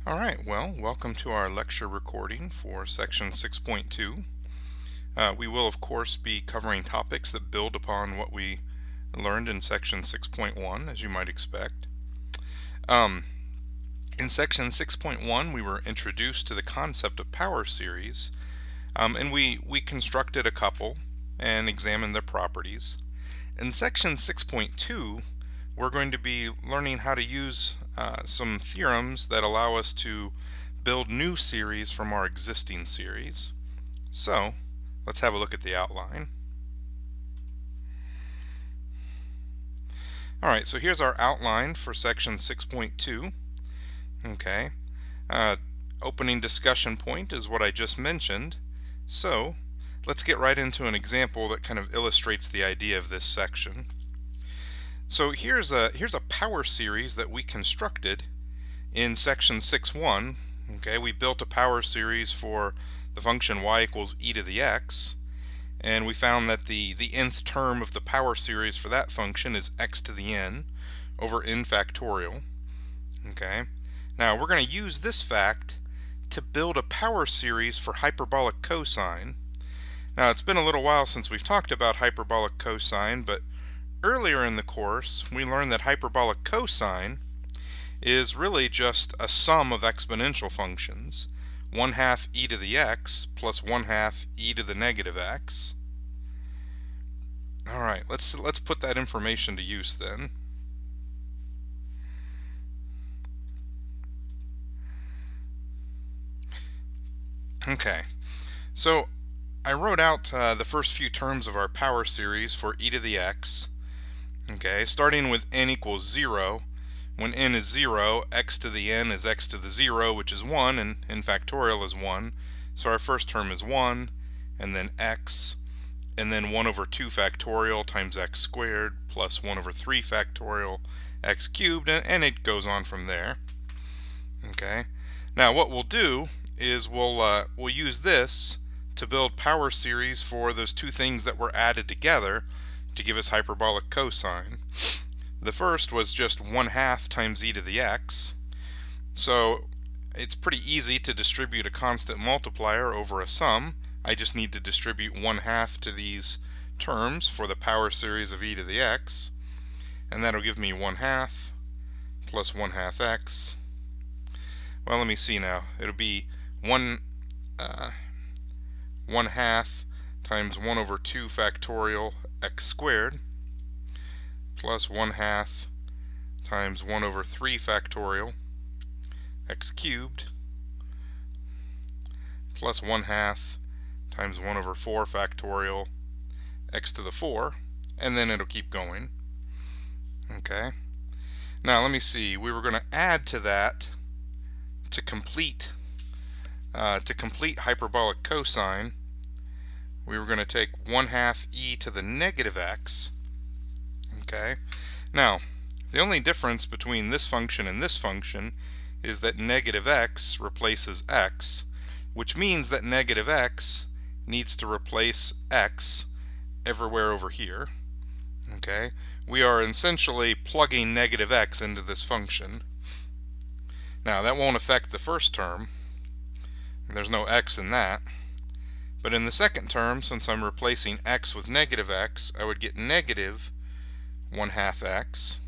Alright, well, welcome to our lecture recording for section 6.2. We will, of course, be covering topics that build upon what we learned in section 6.1, as you might expect. In section 6.1, we were introduced to the concept of power series, and we constructed a couple and examined their properties. In section 6.2, we're going to be learning how to use some theorems that allow us to build new series from our existing series. So, let's have a look at the outline. Alright, so here's our outline for section 6.2. Okay, opening discussion point is what I just mentioned. So, let's get right into an example that kind of illustrates the idea of this section. So here's a power series that we constructed in section 6.1. Okay, we built a power series for the function y equals e to the x, and we found that the nth term of the power series for that function is x to the n over n factorial. Okay, now we're going to use this fact to build a power series for hyperbolic cosine. Now it's been a little while since we've talked about hyperbolic cosine, but earlier in the course we learned that hyperbolic cosine is really just a sum of exponential functions, 1/2 e to the x plus 1/2 e to the negative x. Alright, let's put that information to use then. Okay, so I wrote out the first few terms of our power series for e to the x. Okay, starting with n equals 0. When n is 0, x to the n is x to the 0, which is 1, and n factorial is 1. So our first term is 1, and then x, and then 1 over 2 factorial times x squared plus 1 over 3 factorial x cubed, and it goes on from there. Okay, now what we'll do is we'll use this to build power series for those two things that were added together to give us hyperbolic cosine. The first was just 1/2 times e to the x. So it's pretty easy to distribute a constant multiplier over a sum. I just need to distribute 1/2 to these terms for the power series of e to the x, and that'll give me 1/2 plus 1/2 x. Well, let me see now. It'll be 1/2 times 1 over 2 factorial x squared plus 1/2 times 1 over 3 factorial x cubed plus 1/2 times 1 over 4 factorial x to the 4, and then it'll keep going. Okay, now let me see, we were going to add to that to complete hyperbolic cosine. We were going to take 1/2 e to the negative x. Okay, now the only difference between this function and this function is that negative x replaces x, which means that negative x needs to replace x everywhere over here. Okay, we are essentially plugging negative x into this function. Now that won't affect the first term, there's no x in that. But in the second term, since I'm replacing x with negative x, I would get negative 1/2 x.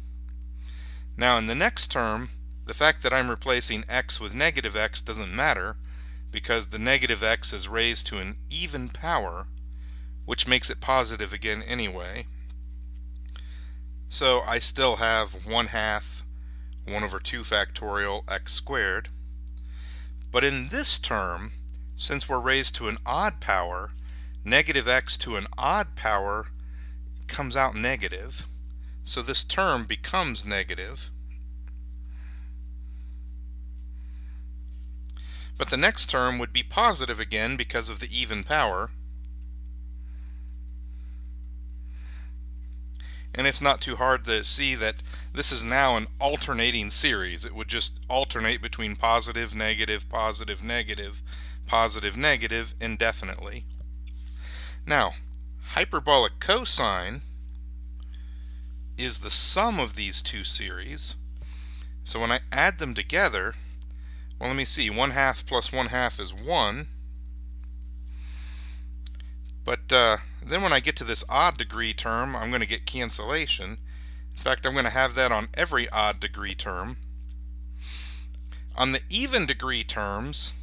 Now in the next term, the fact that I'm replacing x with negative x doesn't matter, because the negative x is raised to an even power, which makes it positive again anyway. So I still have 1/2 1 over 2 factorial x squared. But in this term, since we're raised to an odd power, negative x to an odd power comes out negative. So this term becomes negative. But the next term would be positive again because of the even power. And it's not too hard to see that this is now an alternating series. It would just alternate between positive, negative, positive, negative, positive, negative indefinitely. Now, hyperbolic cosine is the sum of these two series. So when I add them together, Well, let me see. 1/2 plus 1/2 is 1. But then when I get to this odd degree term, I'm going to get cancellation. In fact, I'm going to have that on every odd degree term. On the even degree terms,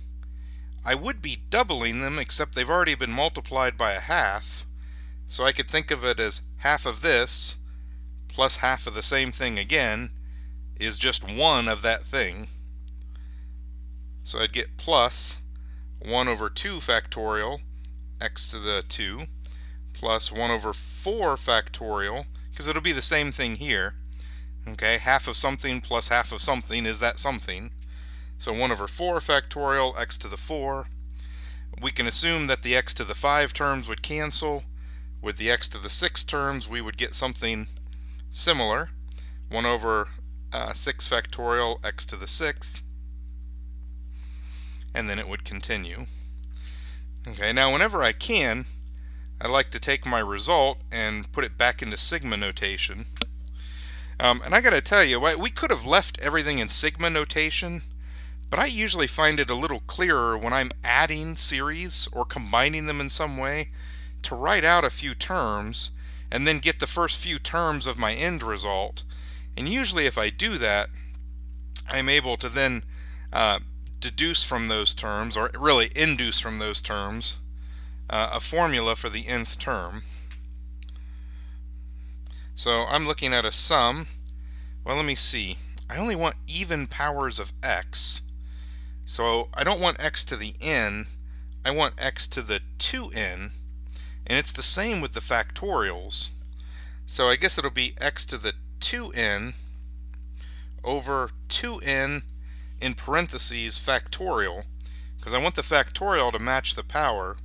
I would be doubling them, except they've already been multiplied by a half. So I could think of it as half of this plus half of the same thing again is just one of that thing. So I'd get plus 1 over 2 factorial x to the 2 plus 1 over 4 factorial, because it'll be the same thing here. Okay, half of something plus half of something is that something. So 1 over 4 factorial x to the 4. We can assume that the x to the 5 terms would cancel. With the x to the 6 terms, we would get something similar. 1 over 6 factorial x to the 6th. And then it would continue. Okay, now whenever I can, I like to take my result and put it back into sigma notation. And I gotta tell you, we could have left everything in sigma notation, but I usually find it a little clearer when I'm adding series or combining them in some way to write out a few terms and then get the first few terms of my end result. And usually if I do that, I'm able to then deduce from those terms, or really induce from those terms, a formula for the nth term. So I'm looking at a sum. Well, let me see. I only want even powers of x. So I don't want x to the n, I want x to the 2n. And it's the same with the factorials. So I guess it'll be x to the 2n over 2n in parentheses factorial, because I want the factorial to match the power.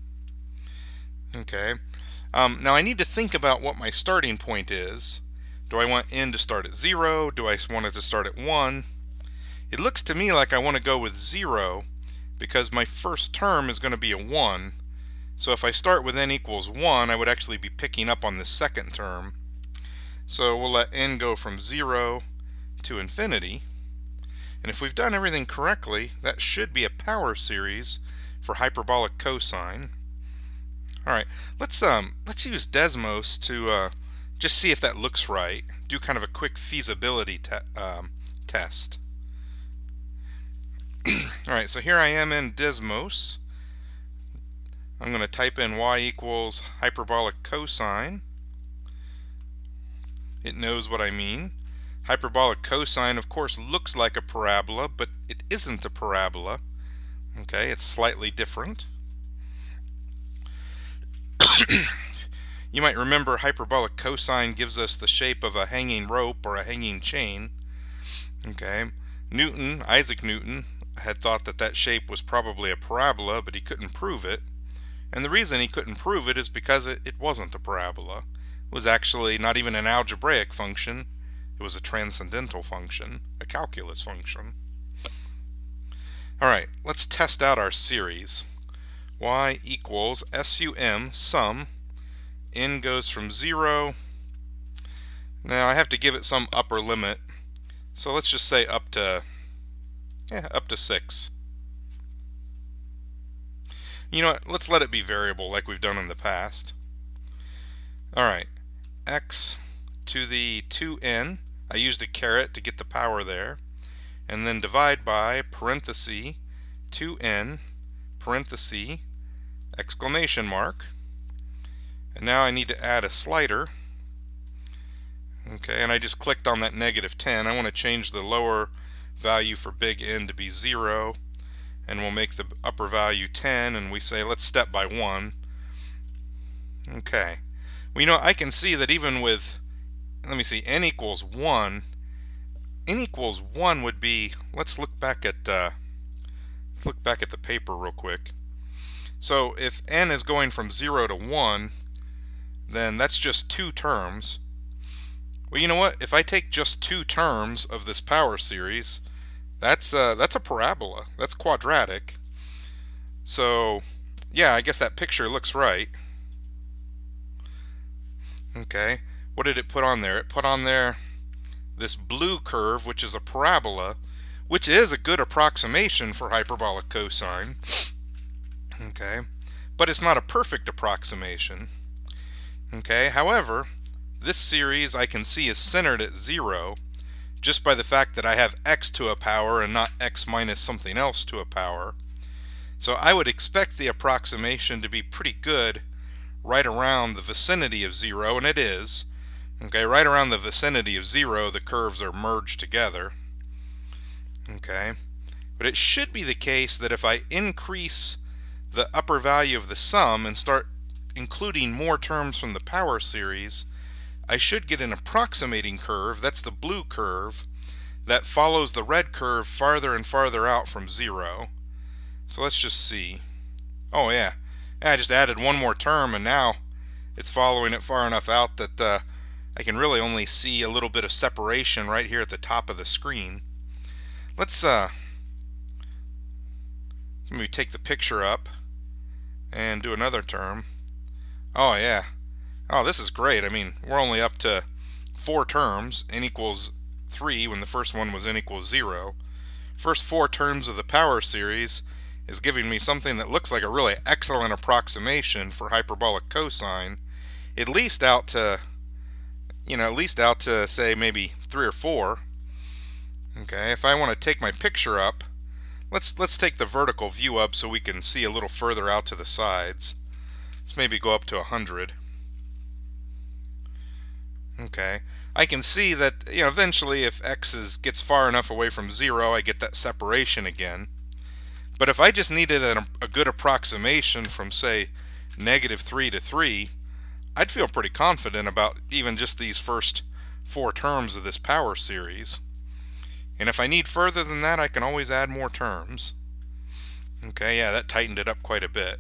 Okay. Now I need to think about what my starting point is. Do I want n to start at 0? Do I want it to start at 1? It looks to me like I want to go with 0 because my first term is going to be a 1. So if I start with n equals 1, I would actually be picking up on the second term. So we'll let n go from 0 to infinity. And if we've done everything correctly, that should be a power series for hyperbolic cosine. All right, let's use Desmos to just see if that looks right. Do kind of a quick feasibility test. All right, so here I am in Desmos. I'm going to type in y equals hyperbolic cosine. It knows what I mean. Hyperbolic cosine, of course, looks like a parabola, but it isn't a parabola. Okay, it's slightly different. You might remember hyperbolic cosine gives us the shape of a hanging rope or a hanging chain. Okay, Isaac Newton, had thought that that shape was probably a parabola, but he couldn't prove it. And the reason he couldn't prove it is because it wasn't a parabola. It was actually not even an algebraic function. It was a transcendental function, a calculus function. All right, let's test out our series. Y equals sum, n goes from 0. Now I have to give it some upper limit, so let's just say up to 6. You know what, let's let it be variable like we've done in the past. Alright, x to the 2n, I used a caret to get the power there, and then divide by parenthesis 2n, parenthesis, exclamation mark, and now I need to add a slider. Okay, and I just clicked on that -10. I want to change the lower value for big N to be 0, and we'll make the upper value 10, and we say let's step by 1. Okay, well, you know, I can see that even with, let me see, n equals 1, n equals 1 would be, let's look back at the paper real quick. So if n is going from 0 to 1, then that's just 2 terms. Well, you know what? If I take just 2 terms of this power series, that's a parabola. That's quadratic. So, yeah, I guess that picture looks right. Okay, what did it put on there? It put on there this blue curve, which is a parabola, which is a good approximation for hyperbolic cosine. Okay, but it's not a perfect approximation. Okay, however, this series I can see is centered at 0 just by the fact that I have x to a power and not x minus something else to a power. So I would expect the approximation to be pretty good right around the vicinity of 0, and it is. Okay, right around the vicinity of 0, the curves are merged together. Okay, but it should be the case that if I increase the upper value of the sum and start including more terms from the power series, I should get an approximating curve, that's the blue curve, that follows the red curve farther and farther out from 0. So let's just see. Oh yeah, I just added one more term and now it's following it far enough out that I can really only see a little bit of separation right here at the top of the screen. Let's maybe take the picture up and do another term. Oh yeah. Oh, this is great. I mean, we're only up to 4 terms, n equals 3 when the first one was n equals 0. First 4 terms of the power series is giving me something that looks like a really excellent approximation for hyperbolic cosine, at least out to say maybe 3 or 4. Okay, if I want to take my picture up, let's take the vertical view up so we can see a little further out to the sides. Let's maybe go up to 100. Okay, I can see that eventually if x gets far enough away from 0, I get that separation again. But if I just needed a good approximation from, say, -3 to 3, I'd feel pretty confident about even just these first 4 terms of this power series. And if I need further than that, I can always add more terms. Okay, yeah, that tightened it up quite a bit.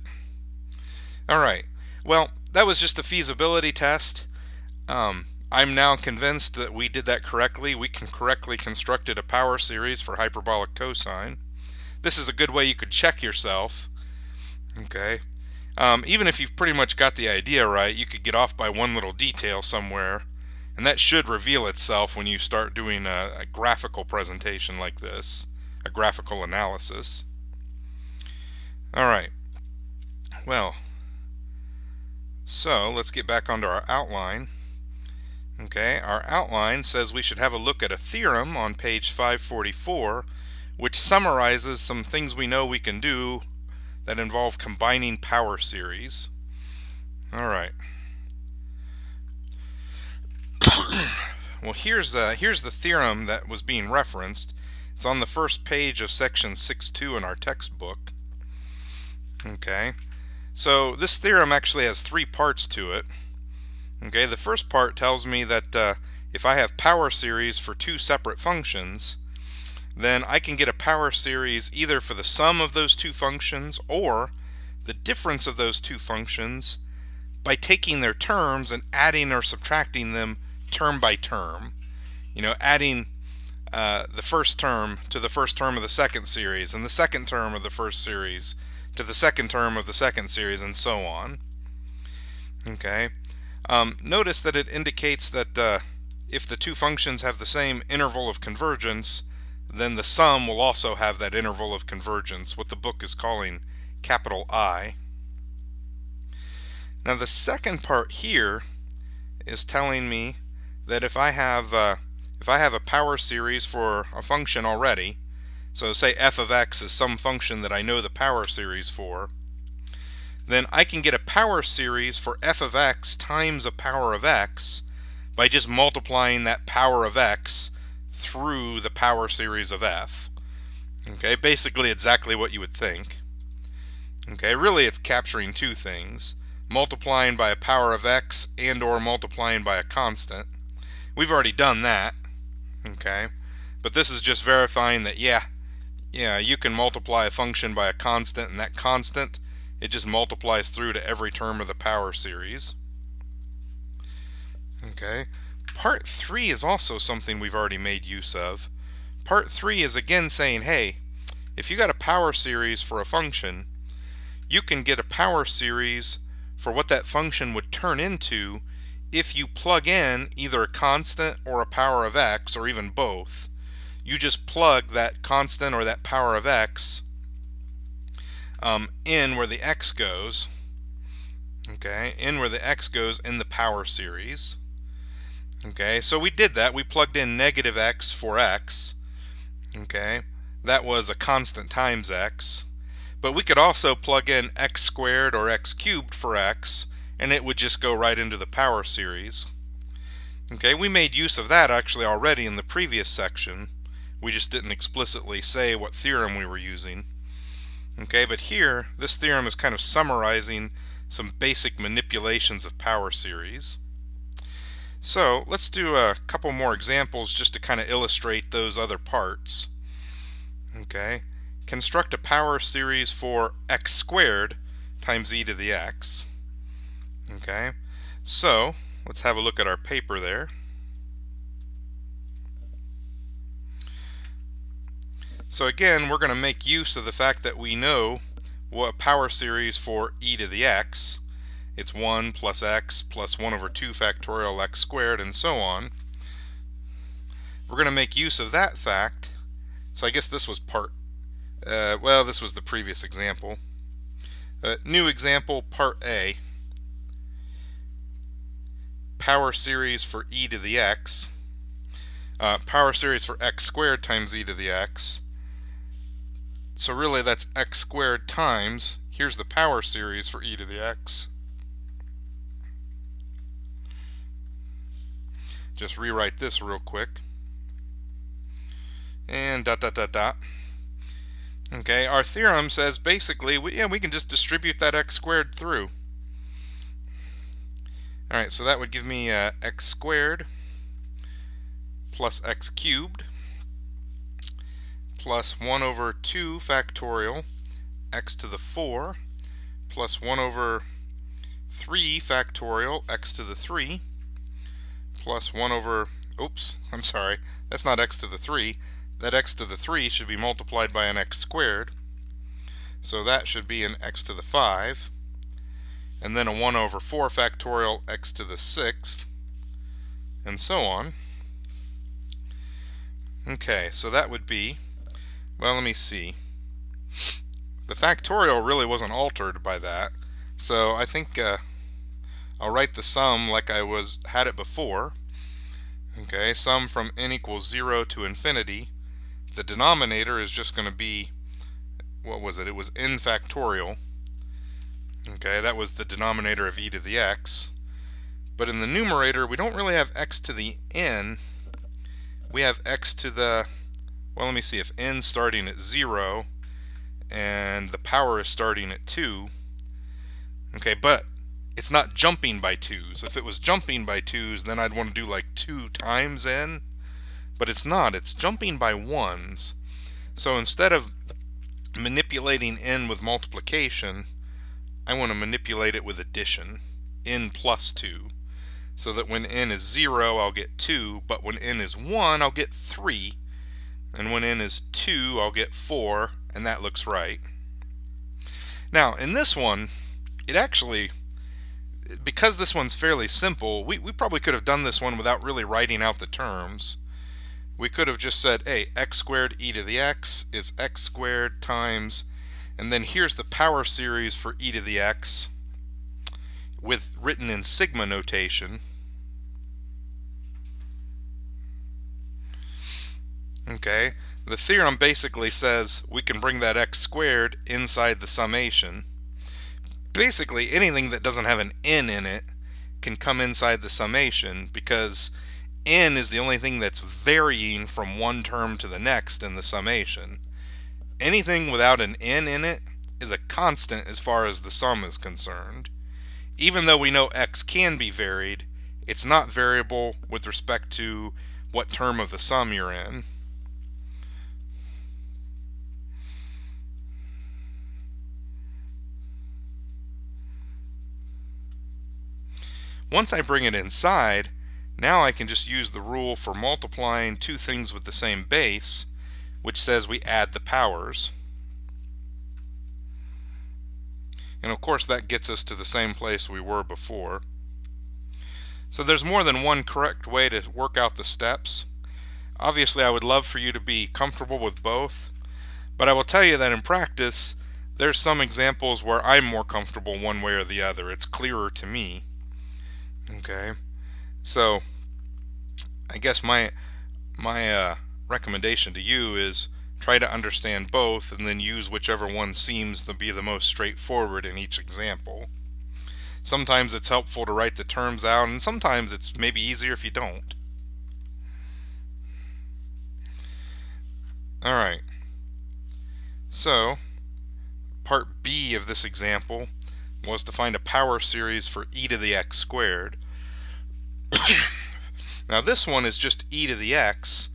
Alright, well, that was just a feasibility test. I'm now convinced that we did that correctly. We can correctly constructed a power series for hyperbolic cosine. This is a good way you could check yourself. Okay, even if you've pretty much got the idea right, you could get off by one little detail somewhere, and that should reveal itself when you start doing a graphical presentation like this, a graphical analysis. Alright, well, so let's get back onto our outline. Okay, our outline says we should have a look at a theorem on page 544, which summarizes some things we know we can do that involve combining power series. Alright. Well, here's the theorem that was being referenced. It's on the first page of section 6.2 in our textbook. Okay, so this theorem actually has 3 parts to it. Okay, the first part tells me that if I have power series for 2 separate functions, then I can get a power series either for the sum of those 2 functions or the difference of those 2 functions by taking their terms and adding or subtracting them term by term. Adding the first term to the first term of the second series and the second term of the first series to the second term of the second series and so on. Okay. Notice that it indicates that if the 2 functions have the same interval of convergence, then the sum will also have that interval of convergence, what the book is calling capital I. Now the second part here is telling me that if I have a power series for a function already, so say f of x is some function that I know the power series for, then I can get a power series for f of x times a power of x by just multiplying that power of x through the power series of f. Okay, basically exactly what you would think. Okay, really it's capturing 2 things, multiplying by a power of x and or multiplying by a constant. We've already done that. Okay, but this is just verifying that yeah, you can multiply a function by a constant, and that constant, it just multiplies through to every term of the power series. Okay, part 3 is also something we've already made use of. Part 3 is again saying, hey, if you got a power series for a function, you can get a power series for what that function would turn into if you plug in either a constant or a power of x, or even both. you just plug that constant or that power of x in where the x goes. Okay, in where the x goes in the power series. Okay, so we did that. We plugged in negative x for x. Okay, that was a constant times x. But we could also plug in x squared or x cubed for x, and it would just go right into the power series. Okay, we made use of that actually already in the previous section. We just didn't explicitly say what theorem we were using. Okay, but here, this theorem is kind of summarizing some basic manipulations of power series. So let's do a couple more examples just to kind of illustrate those other parts. Okay, construct a power series for x squared times e to the x. Okay, so let's have a look at our paper there. So again, we're going to make use of the fact that we know what power series for e to the x. It's 1 plus x plus 1 over 2 factorial x squared and so on. We're going to make use of that fact. So I guess this was this was the previous example. New example, part A. Power series for e to the x. Power series for x squared times e to the x. So really that's x squared times, here's the power series for e to the x. Just rewrite this real quick. And dot dot dot dot. Okay, our theorem says basically, we can just distribute that x squared through. Alright, so that would give me x squared plus x cubed plus 1 over 2 factorial x to the 4 plus 1 over 3 factorial x to the 3 plus 1 over, I'm sorry, that's not x to the 3. That x to the 3 should be multiplied by an x squared. So that should be an x to the 5. And then a 1 over 4 factorial x to the 6th. And so on. Okay, so that would be, well, let me see. The factorial really wasn't altered by that. So I think I'll write the sum like I had it before. Okay, sum from n equals 0 to infinity. The denominator is just going to be, what was it? It was n factorial. Okay, that was the denominator of e to the x. But in the numerator, we don't really have x to the n. We have x to the, well, let me see, if n starting at 0 and the power is starting at 2. Okay, but it's not jumping by 2s. If it was jumping by 2s, then I'd want to do like 2 times n. But it's not. It's jumping by 1s. So instead of manipulating n with multiplication, I want to manipulate it with addition. N plus 2. So that when n is 0, I'll get 2. But when n is 1, I'll get 3. And when n is 2, I'll get 4. And that looks right. Now, in this one, it actually, because this one's fairly simple, we probably could have done this one without really writing out the terms. We could have just said, hey, x squared e to the x is x squared times, and then here's the power series for e to the x written in sigma notation. Okay, the theorem basically says we can bring that x squared inside the summation. Basically, anything that doesn't have an n in it can come inside the summation because n is the only thing that's varying from one term to the next in the summation. Anything without an n in it is a constant as far as the sum is concerned. Even though we know x can be varied, it's not variable with respect to what term of the sum you're in. Once I bring it inside, now I can just use the rule for multiplying two things with the same base, which says we add the powers. And of course that gets us to the same place we were before. So there's more than one correct way to work out the steps. Obviously, I would love for you to be comfortable with both, but I will tell you that in practice, there's some examples where I'm more comfortable one way or the other. It's clearer to me. Okay, so I guess my recommendation to you is try to understand both and then use whichever one seems to be the most straightforward in each example. Sometimes it's helpful to write the terms out, and sometimes it's maybe easier if you don't. Alright, so part B of this example was to find a power series for e to the x squared. Now this one is just e to the x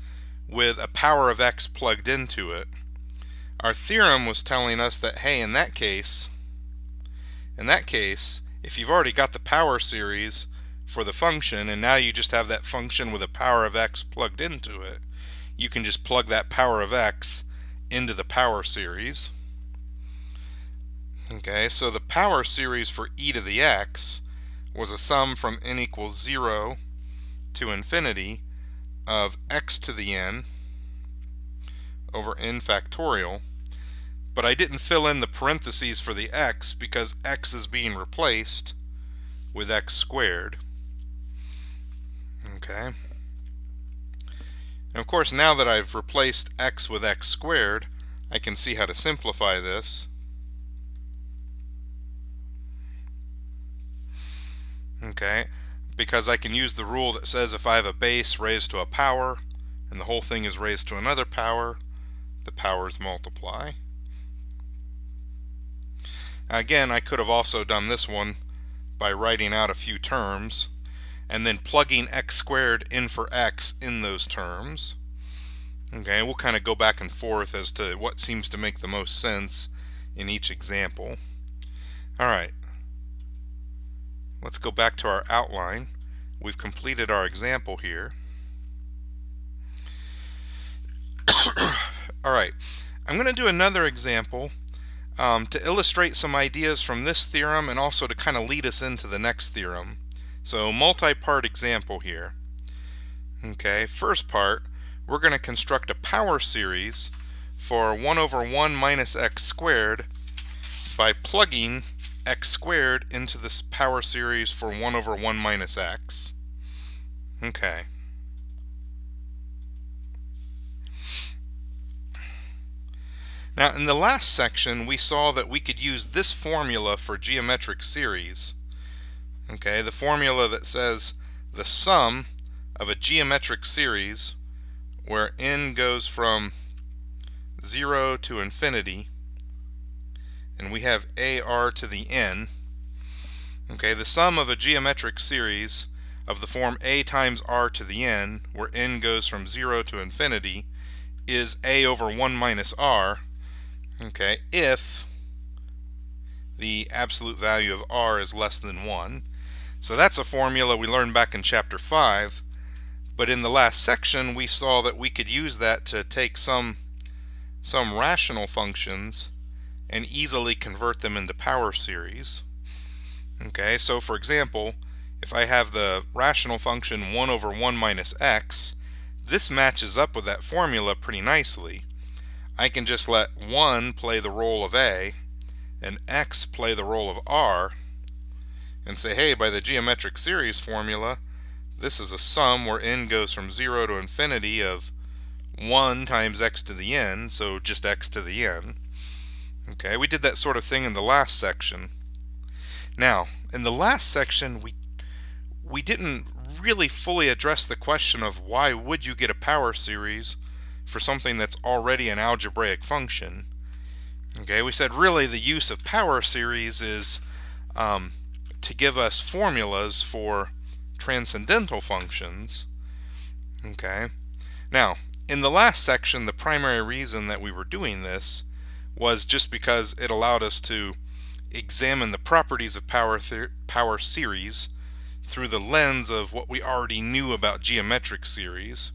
with a power of x plugged into it. Our theorem was telling us that, hey, in that case, if you've already got the power series for the function and now you just have that function with a power of x plugged into it, you can just plug that power of x into the power series. Okay, so the power series for e to the x was a sum from n equals 0 to infinity of x to the n over n factorial, but I didn't fill in the parentheses for the x because x is being replaced with x squared. Okay. And of course, now that I've replaced x with x squared, I can see how to simplify this. Okay, because I can use the rule that says if I have a base raised to a power and the whole thing is raised to another power, the powers multiply. Again, I could have also done this one by writing out a few terms and then plugging x squared in for x in those terms. Okay, we'll kind of go back and forth as to what seems to make the most sense in each example. Alright, let's go back to our outline. We've completed our example here. Alright, I'm going to do another example to illustrate some ideas from this theorem and also to kind of lead us into the next theorem. So, multi-part example here. Okay, first part, we're going to construct a power series for 1 over 1 minus x squared by plugging x squared into this power series for 1 over 1 minus x. Okay. Now, in the last section, we saw that we could use this formula for geometric series. Okay, the formula that says the sum of a geometric series where n goes from 0 to infinity, and we have ar to the n. Okay, the sum of a geometric series of the form a times r to the n, where n goes from 0 to infinity, is a over 1 minus r. Okay, if the absolute value of r is less than 1. So that's a formula we learned back in chapter 5, but in the last section we saw that we could use that to take some rational functions and easily convert them into power series. Okay, so for example, if I have the rational function 1 over 1 minus x, this matches up with that formula pretty nicely. I can just let 1 play the role of a and x play the role of r and say, hey, by the geometric series formula, this is a sum where n goes from 0 to infinity of 1 times x to the n, so just x to the n. Okay, we did that sort of thing in the last section. Now, in the last section, we didn't really fully address the question of why would you get a power series for something that's already an algebraic function. Okay, we said really the use of power series is to give us formulas for transcendental functions. Okay, now in the last section, the primary reason that we were doing this was just because it allowed us to examine the properties of power series through the lens of what we already knew about geometric series.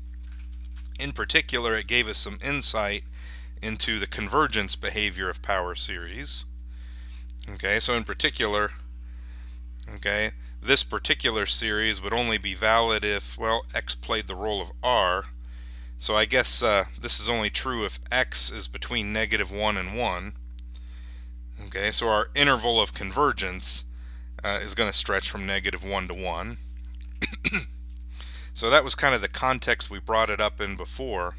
In particular, it gave us some insight into the convergence behavior of power series. Okay, so in particular, okay, this particular series would only be valid if, well, x played the role of r. So I guess this is only true if x is between -1 and 1. Okay, so our interval of convergence is going to stretch from -1 to 1. So that was kind of the context we brought it up in before.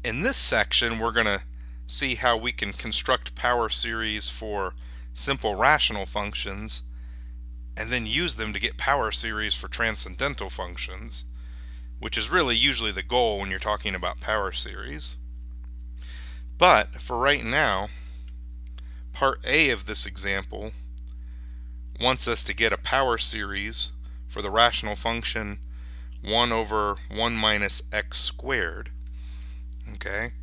In this section, we're going to see how we can construct power series for simple rational functions and then use them to get power series for transcendental functions, which is really usually the goal when you're talking about power series. But for right now, part A of this example wants us to get a power series for the rational function 1 over 1 minus x squared. Okay,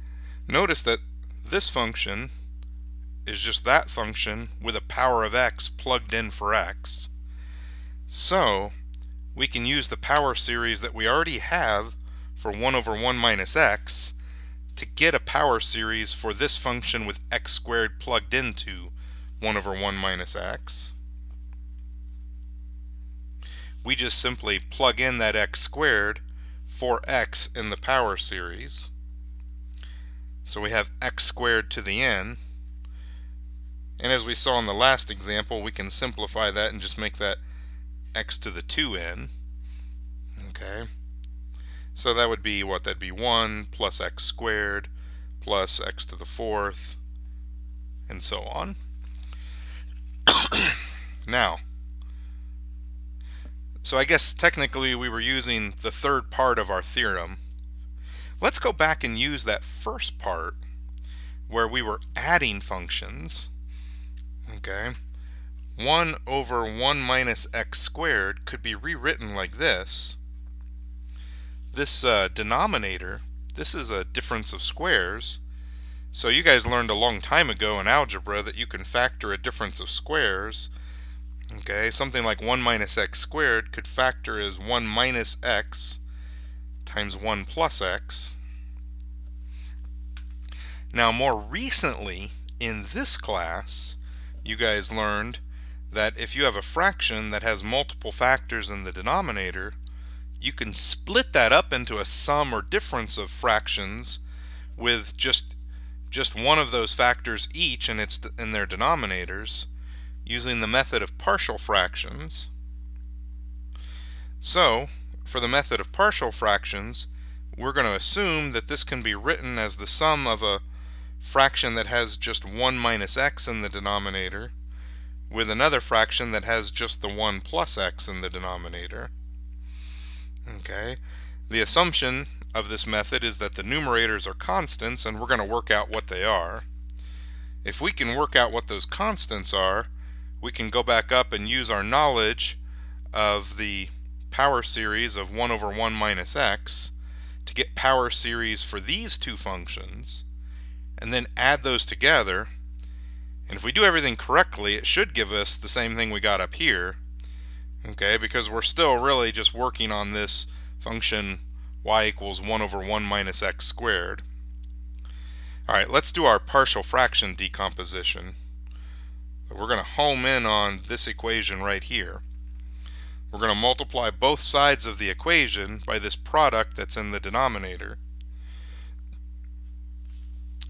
notice that this function is just that function with a power of x plugged in for x. So we can use the power series that we already have for 1 over 1 minus x to get a power series for this function with x squared plugged into 1 over 1 minus x. We just simply plug in that x squared for x in the power series. So we have x squared to the n. And as we saw in the last example, we can simplify that and just make that x to the 2n. Okay. So that would be what? That'd be 1 plus x squared plus x to the 4th, and so on. Now, so I guess technically we were using the third part of our theorem. Let's go back and use that first part where we were adding functions. Okay, 1 over 1 minus x squared could be rewritten like this. This denominator, this is a difference of squares. So you guys learned a long time ago in algebra that you can factor a difference of squares. Okay, something like 1 minus x squared could factor as 1 minus x times 1 plus x. Now, more recently in this class, you guys learned that if you have a fraction that has multiple factors in the denominator, you can split that up into a sum or difference of fractions with just one of those factors each in their denominators, using the method of partial fractions. So, for the method of partial fractions, we're going to assume that this can be written as the sum of a fraction that has just 1 minus x in the denominator with another fraction that has just the 1 plus x in the denominator. Okay, the assumption of this method is that the numerators are constants, and we're going to work out what they are. If we can work out what those constants are, we can go back up and use our knowledge of the power series of 1 over 1 minus x to get power series for these two functions, and then add those together. And if we do everything correctly, it should give us the same thing we got up here. Okay, because we're still really just working on this function y equals 1 over 1 minus x squared. Alright, let's do our partial fraction decomposition. We're going to home in on this equation right here. We're going to multiply both sides of the equation by this product that's in the denominator.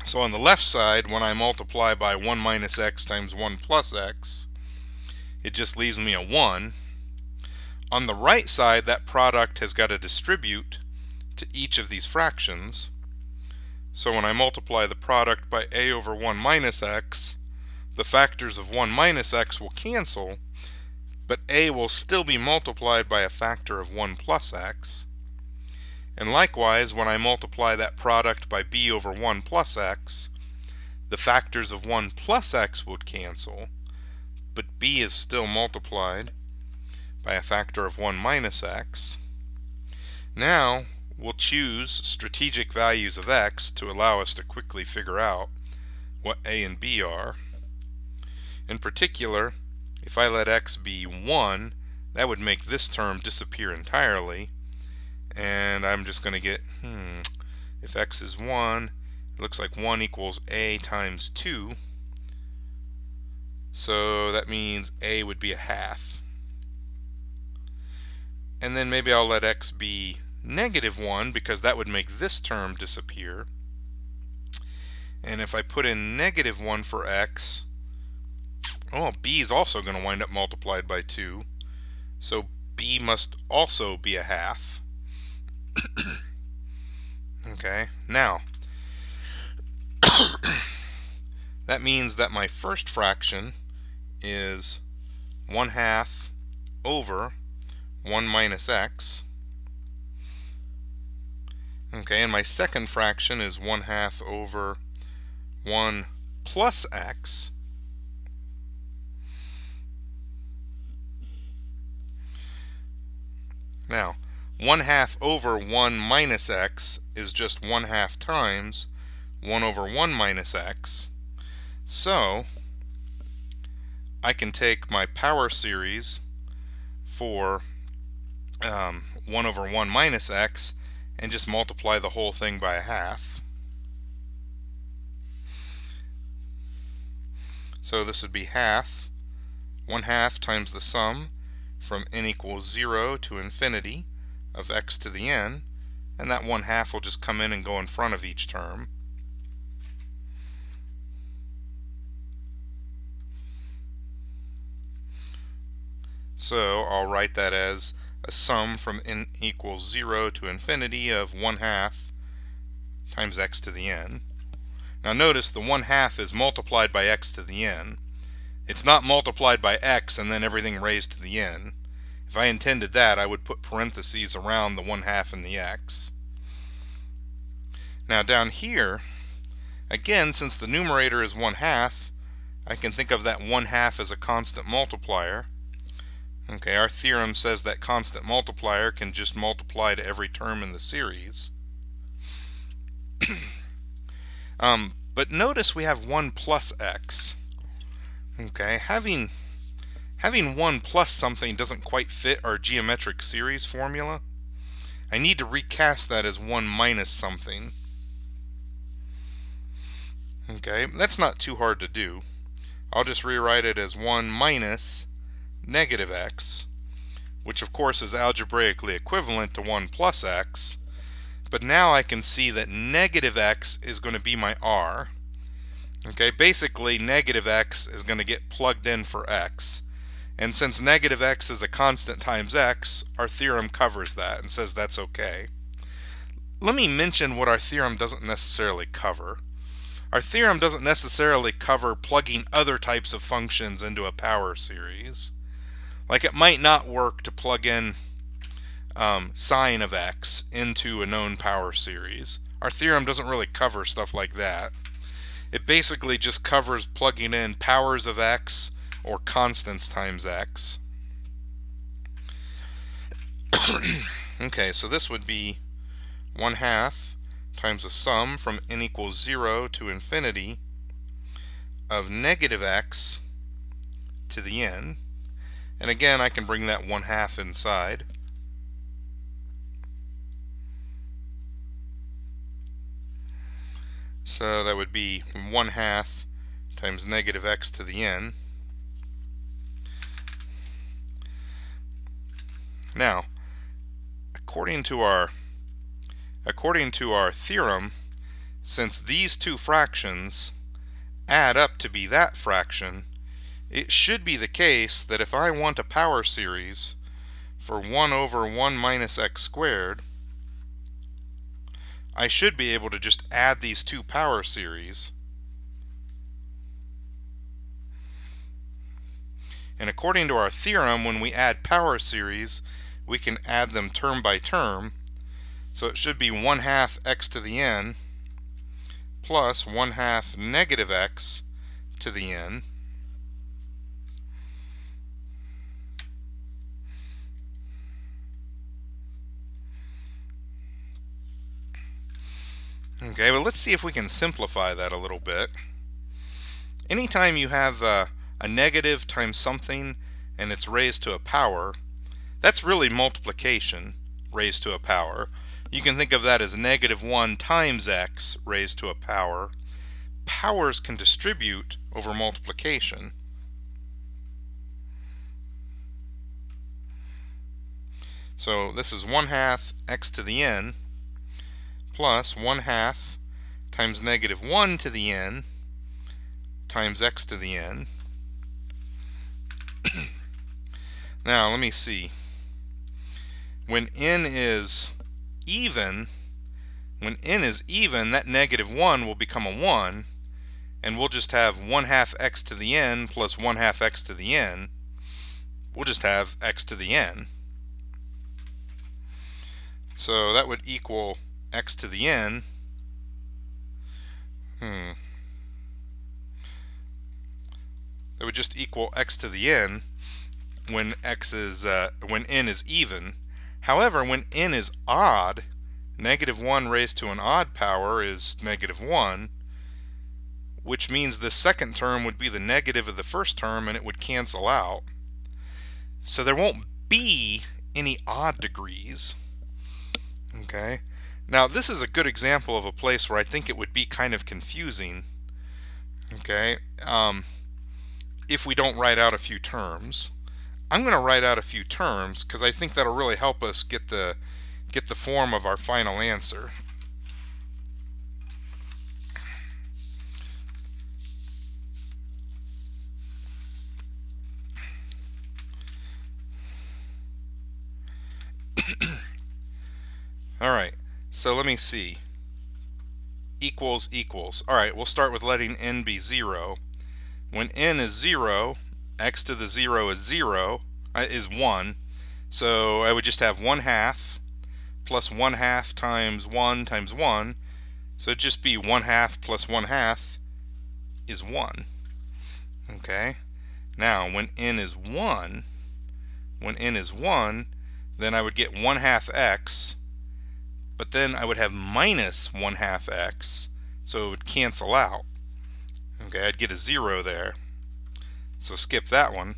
So on the left side, when I multiply by 1 minus x times 1 plus x, it just leaves me a 1. On the right side, that product has got to distribute to each of these fractions. So when I multiply the product by a over 1 minus x, the factors of 1 minus x will cancel, but a will still be multiplied by a factor of 1 plus x. And likewise, when I multiply that product by b over 1 plus x, the factors of 1 plus x would cancel, but b is still multiplied by a factor of 1 minus x. Now we'll choose strategic values of x to allow us to quickly figure out what a and b are. In particular, if I let x be 1, that would make this term disappear entirely, and I'm just going to get, if x is 1, it looks like 1 equals a times 2, so that means a would be a half. And then maybe I'll let x be -1, because that would make this term disappear. And if I put in -1 for x, oh, b is also going to wind up multiplied by 2. So b must also be a half. Okay, now that means that my first fraction is 1/2 over 1 minus x. Okay, and my second fraction is 1/2 over 1 plus x. Now, 1/2 over 1 minus x is just 1/2 times 1 over 1 minus x. So, I can take my power series for 1 over 1 minus x and just multiply the whole thing by a half. So this would be 1/2 times the sum from n equals 0 to infinity of x to the n, and that 1/2 will just come in and go in front of each term. So I'll write that as a sum from n equals 0 to infinity of 1/2 times x to the n. Now notice the 1/2 is multiplied by x to the n. It's not multiplied by x and then everything raised to the n. If I intended that, I would put parentheses around the 1/2 and the x. Now down here, again, since the numerator is 1/2, I can think of that 1/2 as a constant multiplier. Okay, our theorem says that constant multiplier can just multiply to every term in the series. But notice we have 1 plus x. Okay, having 1 plus something doesn't quite fit our geometric series formula. I need to recast that as 1 minus something. Okay, that's not too hard to do. I'll just rewrite it as 1 minus -x, which of course is algebraically equivalent to 1 plus x. But now I can see that -x is going to be my r. Okay, basically -x is going to get plugged in for x. And since -x is a constant times x, our theorem covers that and says that's okay. Let me mention what our theorem doesn't necessarily cover. Our theorem doesn't necessarily cover plugging other types of functions into a power series. Like it might not work to plug in sine of x into a known power series. Our theorem doesn't really cover stuff like that. It basically just covers plugging in powers of x or constants times x. Okay, so this would be 1/2 times a sum from n equals 0 to infinity of -x to the n. And again, I can bring that 1/2 inside. So that would be 1/2 times -x to the n. Now, according to our theorem, since these two fractions add up to be that fraction, it should be the case that if I want a power series for 1 over 1 minus x squared, I should be able to just add these two power series. And according to our theorem, when we add power series, we can add them term by term. So it should be 1/2 x to the n plus 1/2 -x to the n. Okay, well, let's see if we can simplify that a little bit. Anytime you have a negative times something and it's raised to a power, that's really multiplication raised to a power. You can think of that as -1 times x raised to a power. Powers can distribute over multiplication. So this is 1/2 x to the n plus 1/2 times negative 1 to the n times x to the n. Now let me see. When n is even, that negative 1 will become a 1, and we'll just have 1/2 x to the n plus 1/2 x to the n. We'll just have x to the n. So that would equal x to the n. That would just equal x to the n when when n is even. However, when n is odd, negative 1 raised to an odd power is negative 1, which means the second term would be the negative of the first term and it would cancel out. So there won't be any odd degrees. Okay. Now this is a good example of a place where I think it would be kind of confusing. Okay. If we don't write out a few terms. I'm going to write out a few terms because I think that'll really help us get the form of our final answer. All right, so let me see. Equals equals. All right, we'll start with letting n be 0. When n is 0, x to the 0 is 0, is 1. So I would just have 1/2 plus 1/2 times 1 times 1. So it'd just be 1/2 plus 1/2 is 1. Okay. Now when n is 1, then I would get 1/2 x, but then I would have minus 1/2 x, so it would cancel out. Okay, I'd get a 0 there. So skip that one.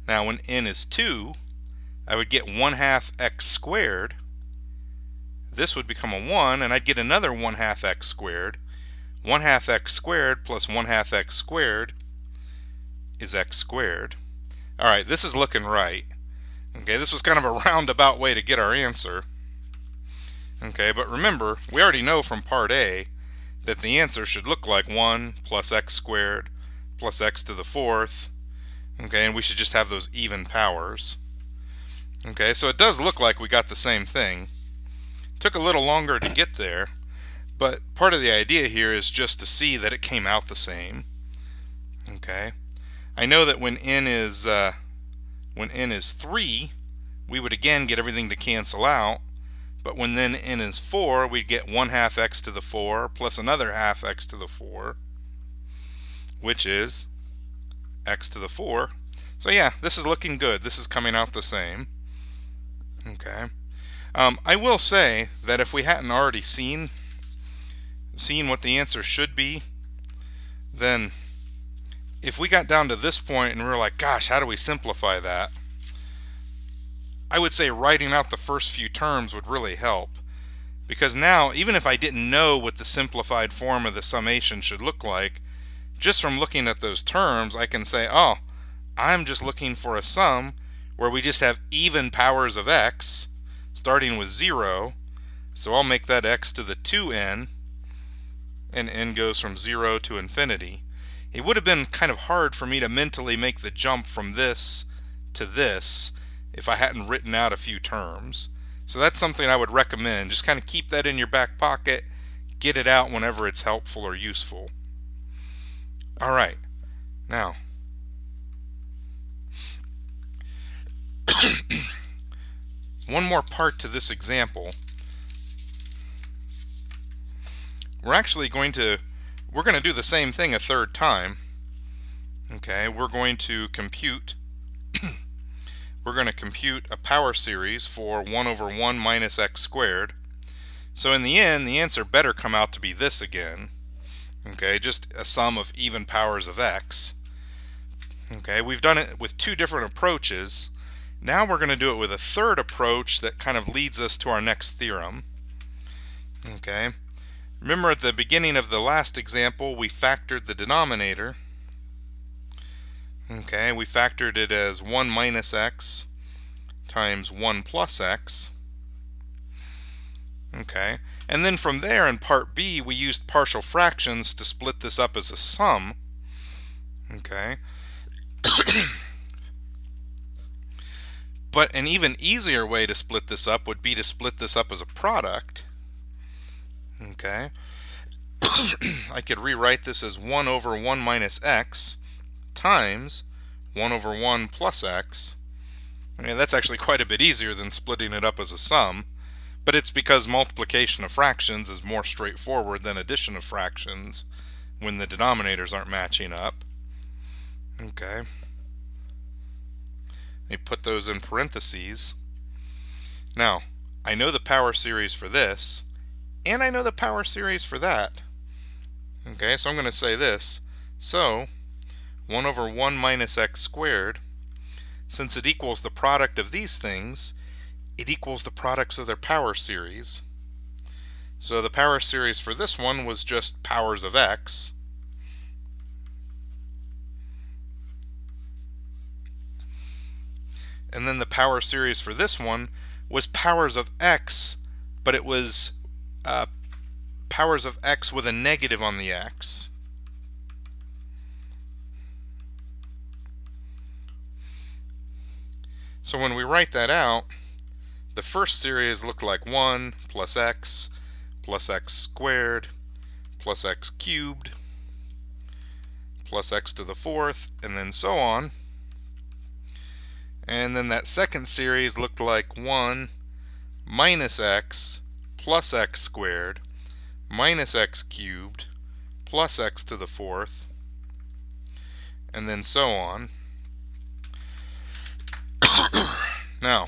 Now when n is 2, I would get 1/2 x squared. This would become a 1, and I'd get another 1/2 x squared. 1/2 x squared plus 1/2 x squared is x squared. All right, this is looking right. Okay, this was kind of a roundabout way to get our answer. Okay, but remember, we already know from part A that the answer should look like 1 plus x squared plus x to the 4th. Okay, and we should just have those even powers. Okay, so it does look like we got the same thing. Took a little longer to get there, but part of the idea here is just to see that it came out the same. Okay, I know that when n is 3, we would again get everything to cancel out. But when then n is 4, we'd get 1/2 x to the 4 plus another 1/2 x to the 4, which is x to the 4. So yeah, this is looking good. This is coming out the same. Okay. I will say that if we hadn't already seen what the answer should be, then if we got down to this point and we were like, gosh, how do we simplify that? I would say writing out the first few terms would really help, because now even if I didn't know what the simplified form of the summation should look like, just from looking at those terms I can say, oh, I'm just looking for a sum where we just have even powers of x starting with 0, so I'll make that x to the 2n, and n goes from 0 to infinity. It would have been kind of hard for me to mentally make the jump from this to this if I hadn't written out a few terms. So that's something I would recommend. Just kind of keep that in your back pocket, get it out whenever it's helpful or useful. All right, now one more part to this example. We're going to do the same thing a third time. Okay, we're going to compute a power series for 1/1 minus x squared. So in the end, the answer better come out to be this again. Okay, just a sum of even powers of x. Okay, we've done it with two different approaches. Now we're going to do it with a third approach that kind of leads us to our next theorem. Okay, remember at the beginning of the last example we factored the denominator. Okay, we factored it as 1 minus x times 1 plus x. Okay, and then from there in part B we used partial fractions to split this up as a sum. Okay, but an even easier way to split this up would be to split this up as a product. Okay, I could rewrite this as 1 over 1 minus x times 1 over 1 plus x. I mean, that's actually quite a bit easier than splitting it up as a sum, but it's because multiplication of fractions is more straightforward than addition of fractions when the denominators aren't matching up. Okay. Let me put those in parentheses. Now, I know the power series for this, and I know the power series for that. Okay, so I'm going to say this. So, 1 over 1 minus x squared, since it equals the product of these things, it equals the products of their power series. So the power series for this one was just powers of x. And then the power series for this one was powers of x, but it was powers of x with a negative on the x. So when we write that out, the first series looked like 1 plus x squared plus x cubed plus x to the fourth, and then so on. And then that second series looked like 1 minus x plus x squared minus x cubed plus x to the fourth, and then so on. Now,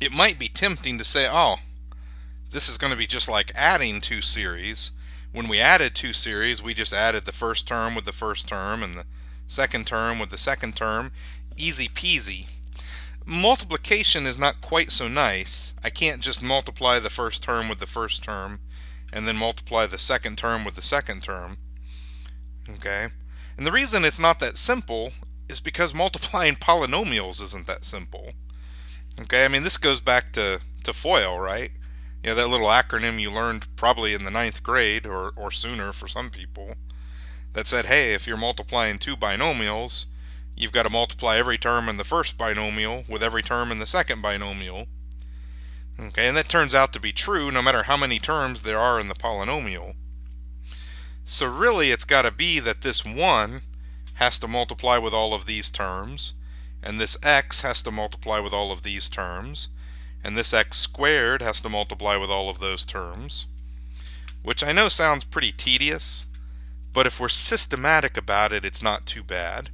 it might be tempting to say, oh, this is going to be just like adding two series. When we added two series, we just added the first term with the first term and the second term with the second term. Easy peasy. Multiplication is not quite so nice. I can't just multiply the first term with the first term and then multiply the second term with the second term. Okay? And the reason it's not that simple is because multiplying polynomials isn't that simple. Okay, I mean, this goes back to FOIL, right? Yeah, that little acronym you learned probably in the 9th grade or sooner for some people that said, hey, if you're multiplying two binomials, you've got to multiply every term in the first binomial with every term in the second binomial. Okay, and that turns out to be true no matter how many terms there are in the polynomial. So really it's got to be that this 1 has to multiply with all of these terms, and this x has to multiply with all of these terms, and this x squared has to multiply with all of those terms, which I know sounds pretty tedious, but if we're systematic about it, it's not too bad.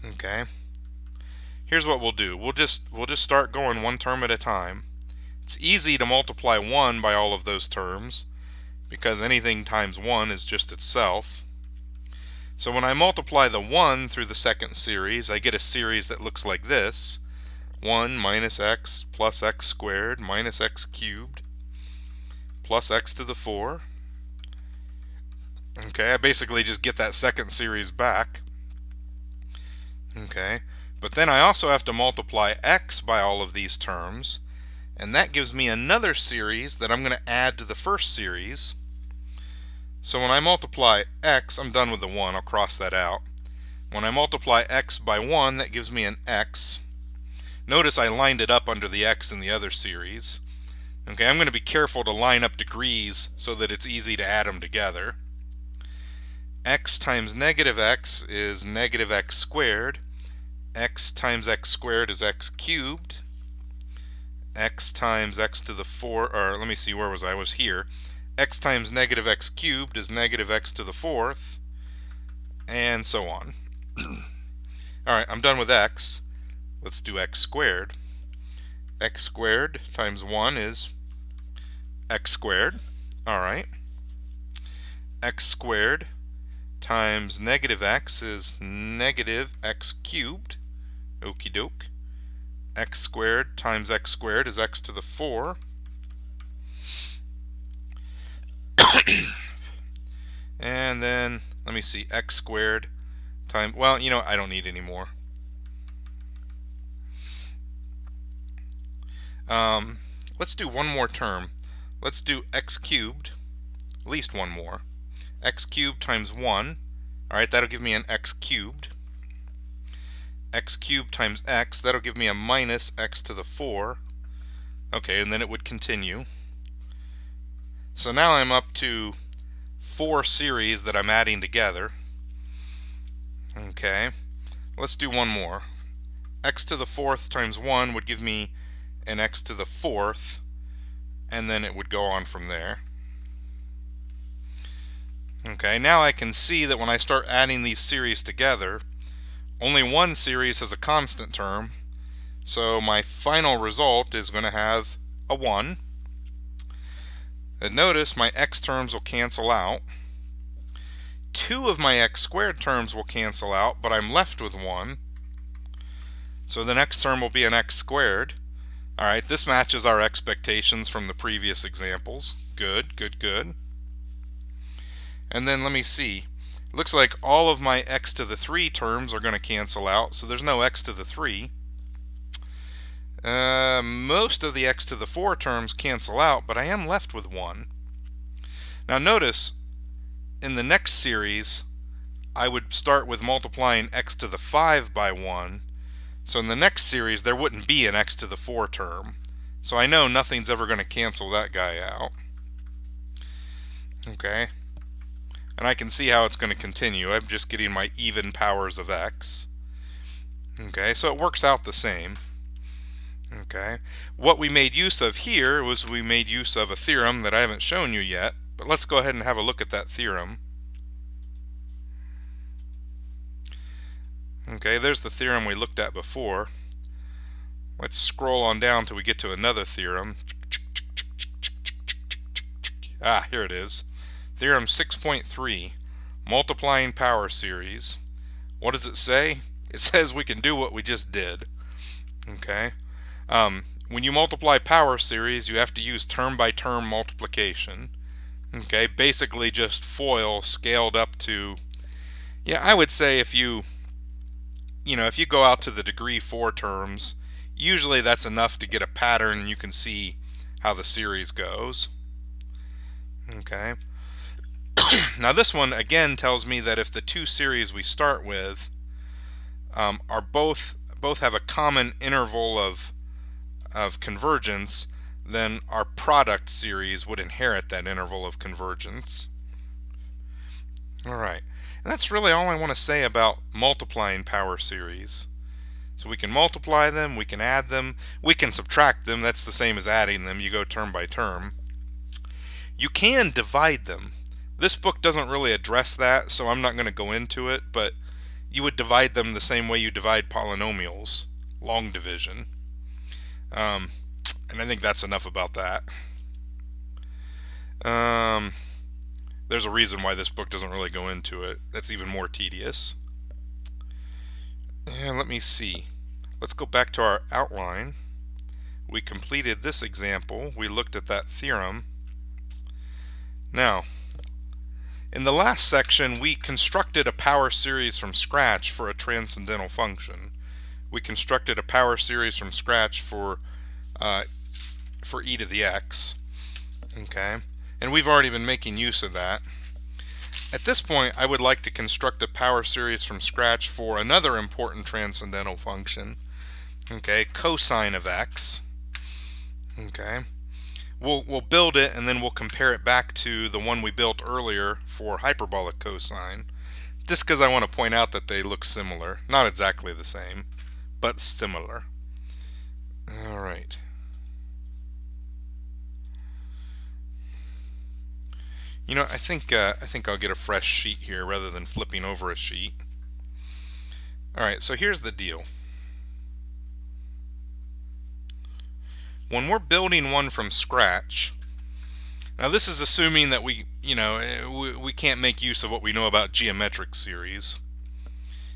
Okay, here's what we'll do. We'll just start going one term at a time. It's easy to multiply 1 by all of those terms because anything times 1 is just itself. So when I multiply the 1 through the second series, I get a series that looks like this. 1 minus x plus x squared minus x cubed plus x to the 4. Okay, I basically just get that second series back. Okay, but then I also have to multiply x by all of these terms, and that gives me another series that I'm going to add to the first series. So when I multiply x, I'm done with the 1, I'll cross that out. When I multiply x by 1, that gives me an x. Notice I lined it up under the x in the other series. Okay, I'm going to be careful to line up degrees so that it's easy to add them together. X times negative x is negative x squared. X times x squared is x cubed. X times x to the 4, or let me see, where was I? I was here. X times negative x cubed is negative x to the fourth, and so on. Alright, I'm done with x. Let's do x squared. X squared times 1 is x squared. Alright. X squared times negative x is negative x cubed. Okie doke. X squared times x squared is x to the 4. And then, let me see, x squared times, well, I don't need any more. Let's do one more term. Let's do x cubed, at least one more. X cubed times 1. Alright, that'll give me an x cubed. X cubed times x, that'll give me a minus x to the 4. Okay, and then it would continue. So now I'm up to 4 series that I'm adding together. Okay, let's do one more. X to the 4th times 1 would give me an x to the 4th, and then it would go on from there. Okay, now I can see that when I start adding these series together, only one series has a constant term, so my final result is going to have a 1. And notice my x terms will cancel out. 2 of my x squared terms will cancel out, but I'm left with 1. So the next term will be an x squared. Alright, this matches our expectations from the previous examples. Good, good, good. And then let me see. It looks like all of my x to the 3 terms are going to cancel out, so there's no x to the 3. Most of the x to the 4 terms cancel out, but I am left with 1. Now notice, in the next series, I would start with multiplying x to the 5 by 1. So in the next series, there wouldn't be an x to the 4 term. So I know nothing's ever going to cancel that guy out. Okay. And I can see how it's going to continue. I'm just getting my even powers of x. Okay, so it works out the same. Okay, what we made use of here was we made use of a theorem that I haven't shown you yet, but let's go ahead and have a look at that theorem. Okay, there's the theorem we looked at before. Let's scroll on down till we get to another theorem. Ah, here it is. Theorem 6.3, multiplying power series. What does it say? It says we can do what we just did. Okay. When you multiply power series, you have to use term by term multiplication. Okay, basically just FOIL scaled up to, yeah, I would say if you go out to the degree 4 terms, usually that's enough to get a pattern and you can see how the series goes. Okay. Now this one again tells me that if the two series we start with are both have a common interval of convergence, then our product series would inherit that interval of convergence. Alright, and that's really all I want to say about multiplying power series. So we can multiply them, we can add them, we can subtract them. That's the same as adding them. You go term by term. You can divide them. This book doesn't really address that, so I'm not going to go into it, but you would divide them the same way you divide polynomials, long division. And I think that's enough about that. There's a reason why this book doesn't really go into it. That's even more tedious. And let me see. Let's go back to our outline. We completed this example. We looked at that theorem. Now, in the last section, we constructed a power series from scratch for a transcendental function. We constructed a power series from scratch for e to the x. Okay, and we've already been making use of that. At this point, I would like to construct a power series from scratch for another important transcendental function. Okay, cosine of x. Okay. We'll build it and then we'll compare it back to the one we built earlier for hyperbolic cosine, just because I want to point out that they look similar. Not exactly the same, but similar. Alright. You know, I think I'll get a fresh sheet here rather than flipping over a sheet. Alright, so here's the deal. When we're building one from scratch, now this is assuming that we can't make use of what we know about geometric series.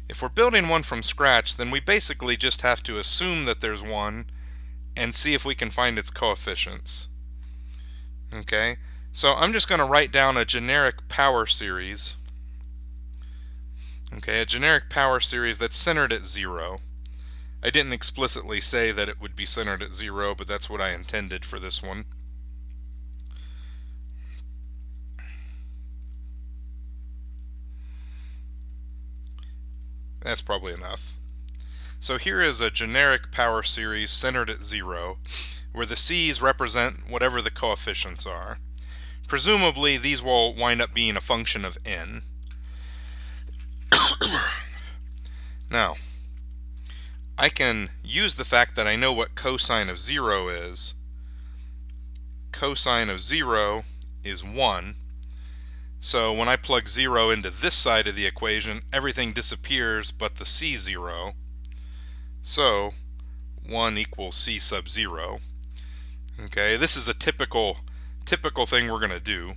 If we're building one from scratch, then we basically just have to assume that there's one and see if we can find its coefficients. Okay, so I'm just going to write down a generic power series. Okay, a generic power series that's centered at 0. I didn't explicitly say that it would be centered at 0, but that's what I intended for this one. That's probably enough. So here is a generic power series centered at 0, where the c's represent whatever the coefficients are. Presumably, these will wind up being a function of n. Now, I can use the fact that I know what cosine of 0 is. Cosine of 0 is 1. So when I plug 0 into this side of the equation, everything disappears but the c0. So 1 equals c sub 0. Okay, this is a typical thing we're going to do.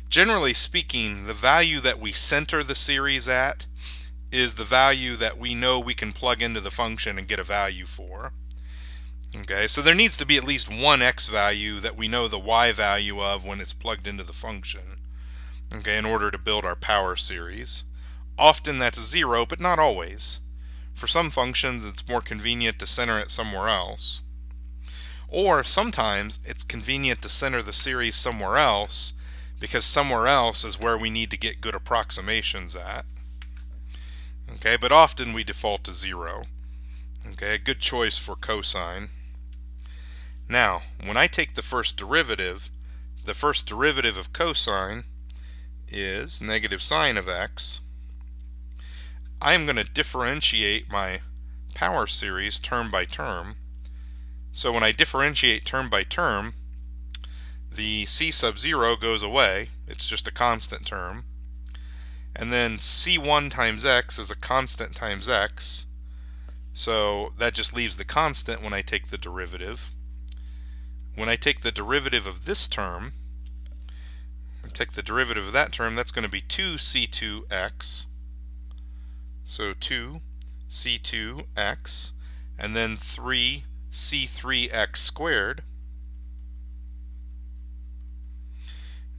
Generally speaking, the value that we center the series at is the value that we know we can plug into the function and get a value for. Okay, so there needs to be at least one x value that we know the y value of when it's plugged into the function, okay, in order to build our power series. Often that's 0, but not always. For some functions, it's more convenient to center it somewhere else. Or sometimes it's convenient to center the series somewhere else because somewhere else is where we need to get good approximations at. Okay, but often we default to 0. Okay, a good choice for cosine. Now, when I take the first derivative of cosine is negative sine of x. I am going to differentiate my power series term by term. So when I differentiate term by term, the c sub 0 goes away. It's just a constant term. And then c1 times x is a constant times x. So that just leaves the constant when I take the derivative. When I take the derivative of this term, take the derivative of that term, that's going to be 2c2x. So 2c2x, and then 3c3x squared.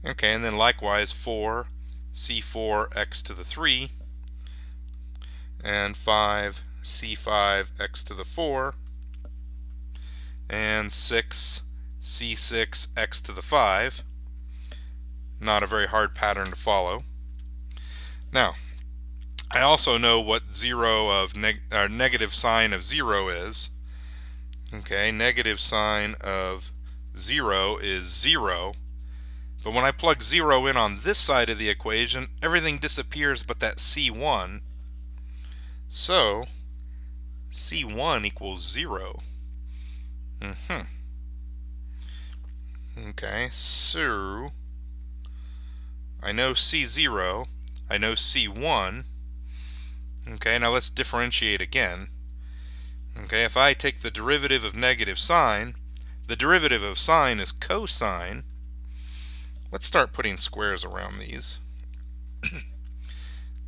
Okay, and then likewise 4c4x to the 3, and 5c5x to the 4, and 6c6x to the 5. Not a very hard pattern to follow. Now, I also know what negative sine of 0 is. Okay, negative sine of 0 is 0. But when I plug 0 in on this side of the equation, everything disappears but that c1. So, c1 equals 0. Okay, so I know c0, I know c1. Okay, now let's differentiate again. Okay, if I take the derivative of negative sine, the derivative of sine is cosine. Let's start putting squares around these.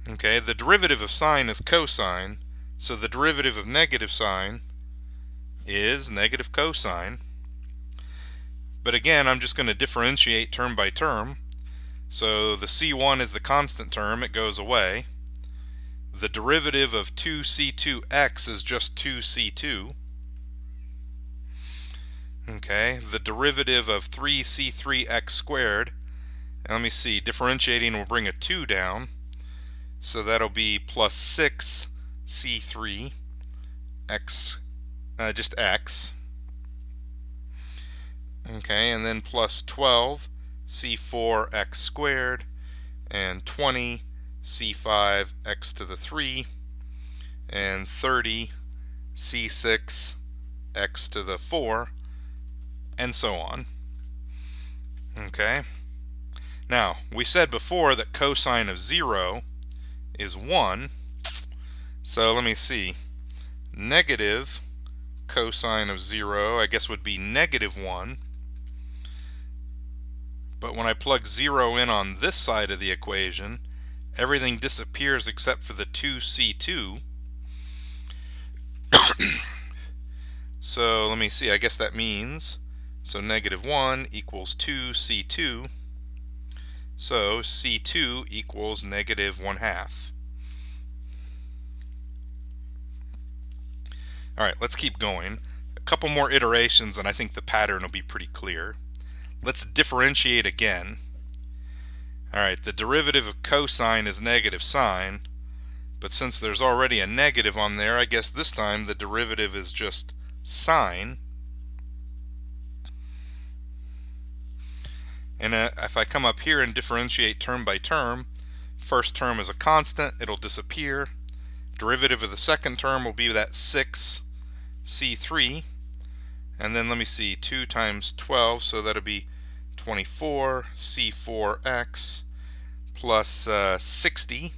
Okay, the derivative of sine is cosine, so the derivative of negative sine is negative cosine. But again, I'm just going to differentiate term by term. So the c1 is the constant term, it goes away. The derivative of 2c2x is just 2c2. Okay, the derivative of 3c3x squared, and let me see, differentiating will bring a 2 down, so that'll be plus 6c3x, just x. Okay, and then plus 12c4x squared, and 20c5x to the 3, and 30c6x to the 4, and so on. Okay. Now, we said before that cosine of 0 is 1. So let me see. Negative cosine of 0, I guess, would be negative 1. But when I plug 0 in on this side of the equation, everything disappears except for the 2c2. So let me see, I guess that means, so negative 1 equals 2c2. So c2 equals negative 1/2. Alright, let's keep going. A couple more iterations and I think the pattern will be pretty clear. Let's differentiate again. Alright, the derivative of cosine is negative sine, but since there's already a negative on there, I guess this time the derivative is just sine. And if I come up here and differentiate term by term, first term is a constant, it'll disappear. Derivative of the second term will be that 6c3. And then let me see, 2 times 12, so that'll be 24 c4x plus 60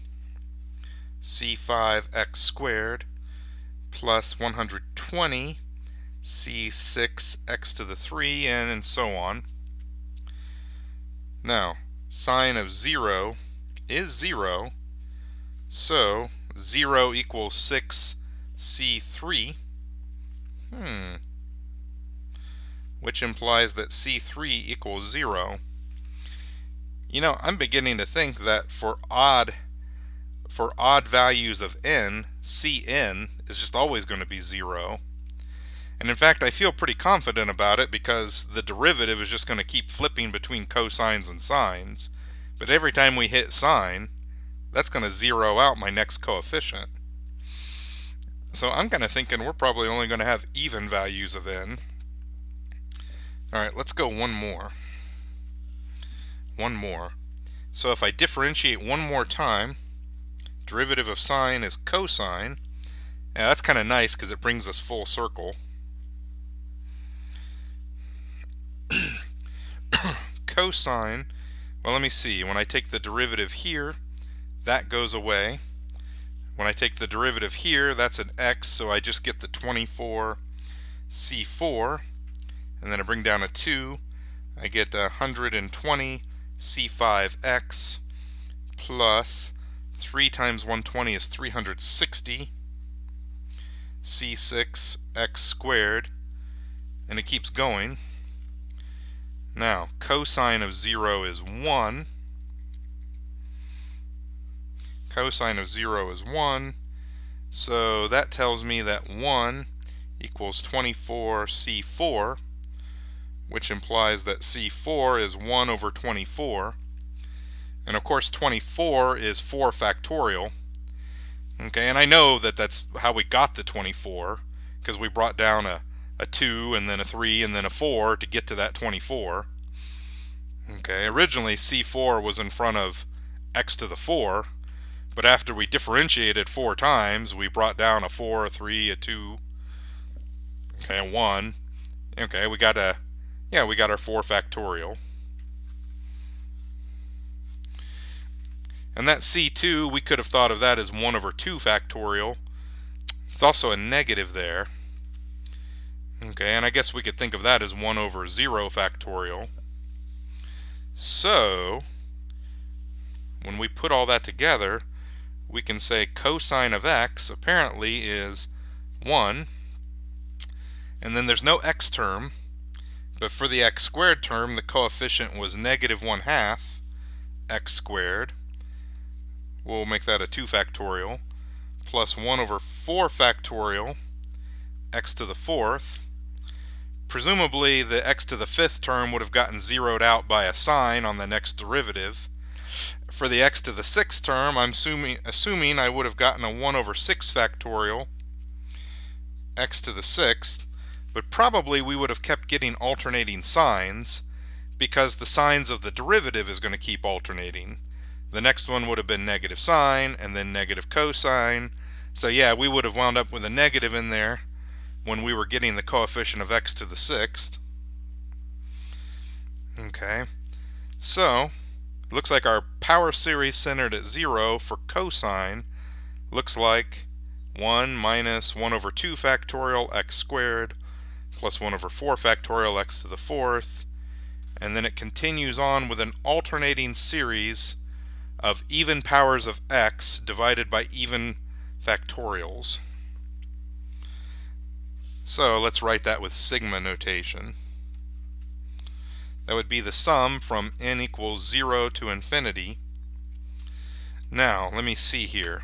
c5x squared plus 120 c6x to the 3, and so on. Now, sine of 0 is 0, so 0 equals 6c3, which implies that c3 equals 0. You know, I'm beginning to think that for odd values of n, cn is just always going to be 0. And in fact, I feel pretty confident about it because the derivative is just going to keep flipping between cosines and sines. But every time we hit sine, that's going to zero out my next coefficient. So I'm kind of thinking we're probably only going to have even values of n. Alright, let's go one more. So if I differentiate one more time, derivative of sine is cosine. Yeah, that's kind of nice because it brings us full circle. Cosine, well, let me see. When I take the derivative here, that goes away. When I take the derivative here, that's an x, so I just get the 24 c4, and then I bring down a 2, I get 120 c5x plus 3 times 120 is 360 c6x squared, and it keeps going. Now, cosine of 0 is 1. Cosine of 0 is 1. So that tells me that 1 equals 24c4, which implies that c4 is 1 over 24. And of course 24 is 4 factorial. Okay, and I know that that's how we got the 24, because we brought down a 2 and then a 3 and then a 4 to get to that 24. Okay, originally c4 was in front of x to the 4, but after we differentiated 4 times, we brought down a 4, a 3, a 2, okay, a 1. Okay, we got our 4 factorial. And that c2, we could have thought of that as 1 over 2 factorial. It's also a negative there. Okay, and I guess we could think of that as 1 over 0 factorial. So, when we put all that together, we can say cosine of x apparently is 1. And then there's no x term, but for the x squared term, the coefficient was negative 1/2 x squared. We'll make that a 2 factorial, plus 1 over 4 factorial x to the 4th. Presumably the x to the 5th term would have gotten zeroed out by a sign on the next derivative. For the x to the 6th term, I'm assuming I would have gotten a 1 over 6 factorial x to the 6th, but probably we would have kept getting alternating signs because the signs of the derivative is going to keep alternating. The next one would have been negative sine and then negative cosine. So yeah, we would have wound up with a negative in there when we were getting the coefficient of x to the 6th. Okay, so it looks like our power series centered at 0 for cosine looks like 1 minus 1 over 2 factorial x squared plus 1 over 4 factorial x to the 4th, and then it continues on with an alternating series of even powers of x divided by even factorials. So let's write that with sigma notation. That would be the sum from n equals 0 to infinity. Now, let me see here.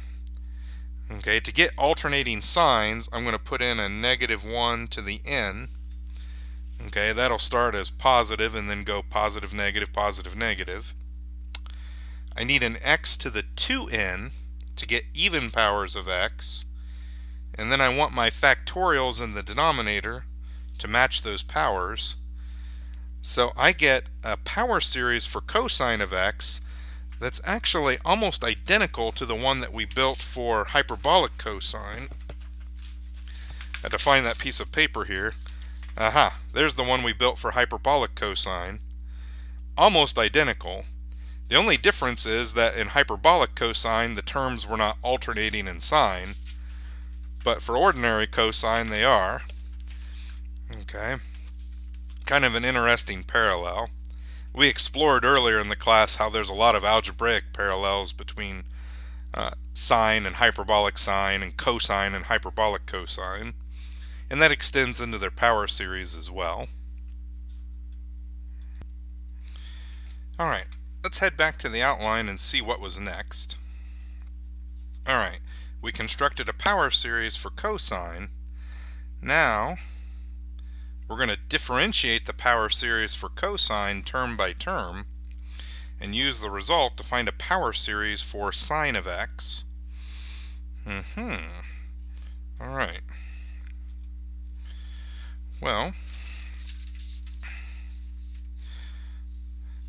Okay, to get alternating signs, I'm going to put in a -1 to the n. Okay, that'll start as positive and then go positive, negative, positive, negative. I need an x to the 2n to get even powers of x. And then I want my factorials in the denominator to match those powers. So I get a power series for cosine of x that's actually almost identical to the one that we built for hyperbolic cosine. I had to find that piece of paper here. Aha, there's the one we built for hyperbolic cosine. Almost identical. The only difference is that in hyperbolic cosine the terms were not alternating in sign, but for ordinary cosine they are. Okay, kind of an interesting parallel. We explored earlier in the class how there's a lot of algebraic parallels between sine and hyperbolic sine and cosine and hyperbolic cosine, and that extends into their power series as well. Alright, let's head back to the outline and see what was next. Alright, we constructed a power series for cosine. Now we're going to differentiate the power series for cosine term by term and use the result to find a power series for sine of x. Alright. Well,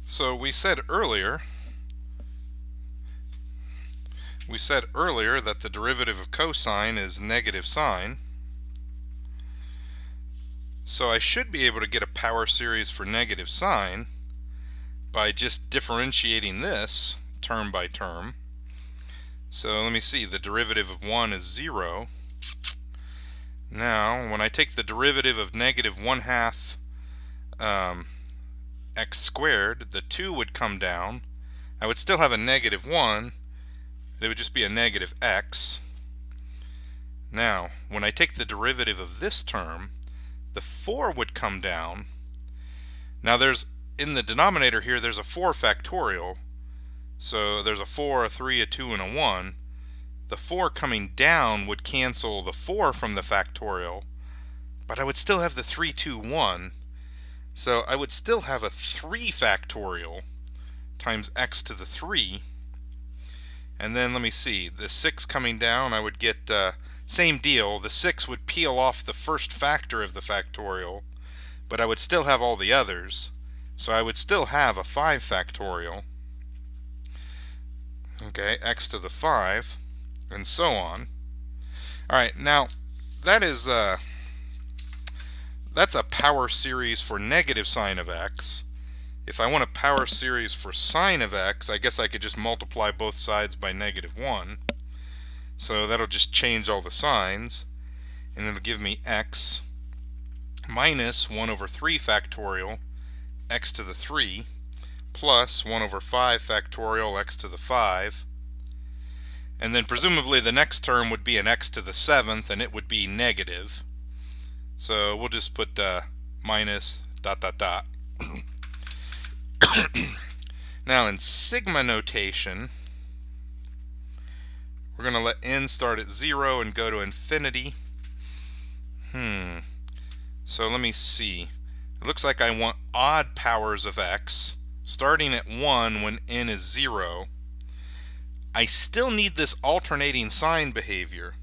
so we said earlier that the derivative of cosine is negative sine. So I should be able to get a power series for negative sine by just differentiating this term by term. So let me see, the derivative of 1 is 0. Now when I take the derivative of -1/2 x squared, the 2 would come down. I would still have a -1. It would just be a negative x. Now when I take the derivative of this term, the 4 would come down. Now in the denominator here there's a 4 factorial, so there's a 4, a 3, a 2, and a 1. The 4 coming down would cancel the 4 from the factorial, but I would still have the 3, 2, 1. So I would still have a 3 factorial times x to the 3. And then let me see, the 6 coming down, I would get same deal. The 6 would peel off the first factor of the factorial, but I would still have all the others. So I would still have a 5 factorial. Okay, x to the 5, and so on. Alright, now that's a power series for negative sine of x. If I want a power series for sine of x, I guess I could just multiply both sides by -1. So that'll just change all the signs, and it'll give me x minus 1 over 3 factorial x to the 3 plus 1 over 5 factorial x to the 5. And then presumably the next term would be an x to the 7th, and it would be negative. So we'll just put minus ... Now in sigma notation, we're going to let n start at 0 and go to infinity. So let me see. It looks like I want odd powers of x, starting at 1 when n is 0. I still need this alternating sign behavior.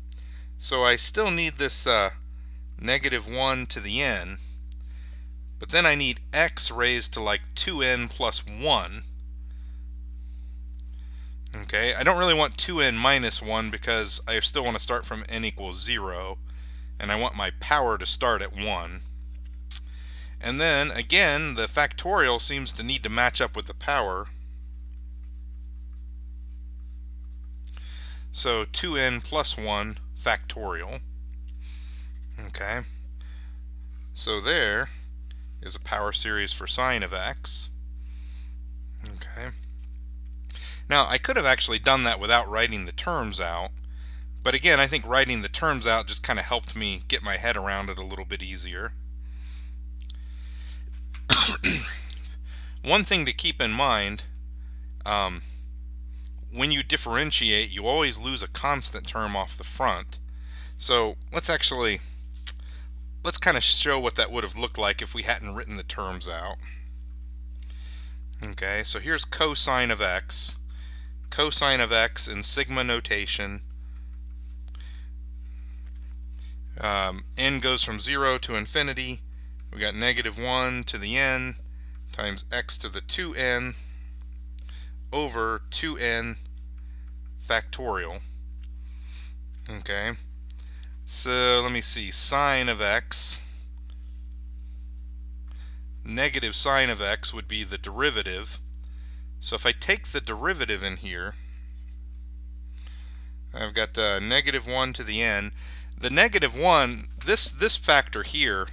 So I still need this -1 to the n. But then I need x raised to like 2n plus 1. Okay, I don't really want 2n minus 1 because I still want to start from n equals 0, and I want my power to start at 1. And then again, the factorial seems to need to match up with the power. So 2n plus 1 factorial. Okay, so there is a power series for sine of x. Okay. Now I could have actually done that without writing the terms out, but again I think writing the terms out just kind of helped me get my head around it a little bit easier. One thing to keep in mind, when you differentiate, you always lose a constant term off the front. So let's kind of show what that would have looked like if we hadn't written the terms out. Okay, so here's cosine of x. Cosine of x in sigma notation. N goes from 0 to infinity. We got -1 to the n times x to the 2n over 2n factorial. Okay, so let me see, sine of x. Negative sine of x would be the derivative. So if I take the derivative in here, I've got -1 to the n. The -1, this factor here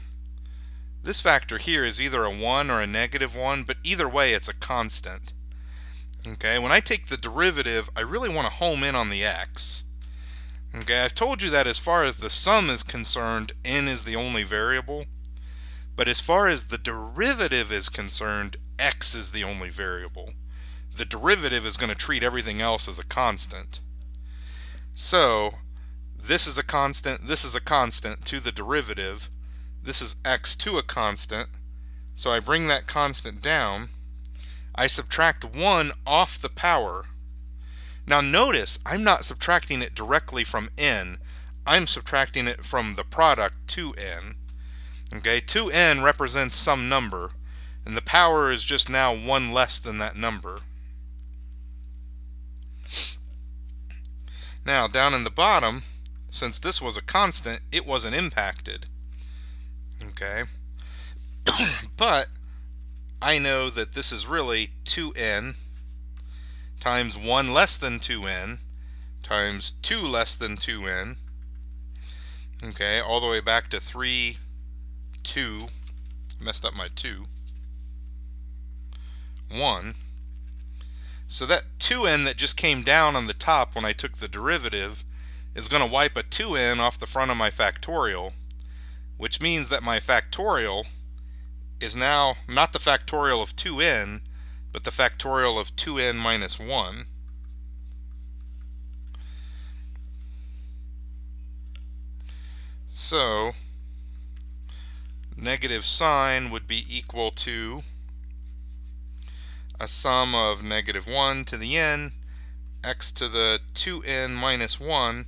is either a 1 or a -1, but either way it's a constant. Okay, when I take the derivative, I really want to home in on the x. Okay, I've told you that as far as the sum is concerned, n is the only variable. But as far as the derivative is concerned, x is the only variable. The derivative is going to treat everything else as a constant. So this is a constant to the derivative. This is x to a constant. So I bring that constant down. I subtract 1 off the power. Now notice, I'm not subtracting it directly from n. I'm subtracting it from the product to n. Okay, 2n represents some number, and the power is just now 1 less than that number. Now, down in the bottom, since this was a constant, it wasn't impacted. Okay, but I know that this is really 2n times 1 less than 2n times 2 less than 2n. Okay, all the way back to 3, 2, messed up my 2, 1. So that 2n that just came down on the top when I took the derivative is going to wipe a 2n off the front of my factorial, which means that my factorial is now not the factorial of 2n, but the factorial of 2n minus 1. So negative sine would be equal to a sum of -1 to the n, x to the 2n minus 1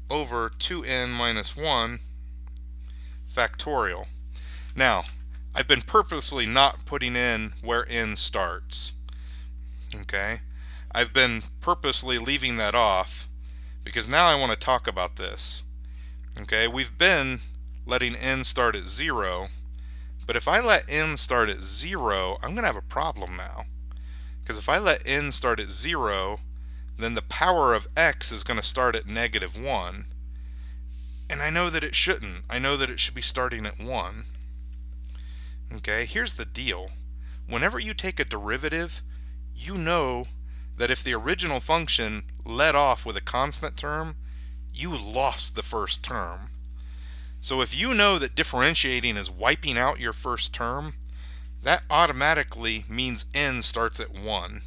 over 2n minus 1 factorial. Now, I've been purposely not putting in where n starts. Okay? I've been purposely leaving that off because now I want to talk about this. Okay, we've been letting n start at 0, but if I let n start at 0, I'm going to have a problem now. Because if I let n start at 0, then the power of x is going to start at -1. And I know that it shouldn't. I know that it should be starting at 1. Okay, here's the deal. Whenever you take a derivative, you know that if the original function led off with a constant term, you lost the first term. So if you know that differentiating is wiping out your first term, that automatically means n starts at 1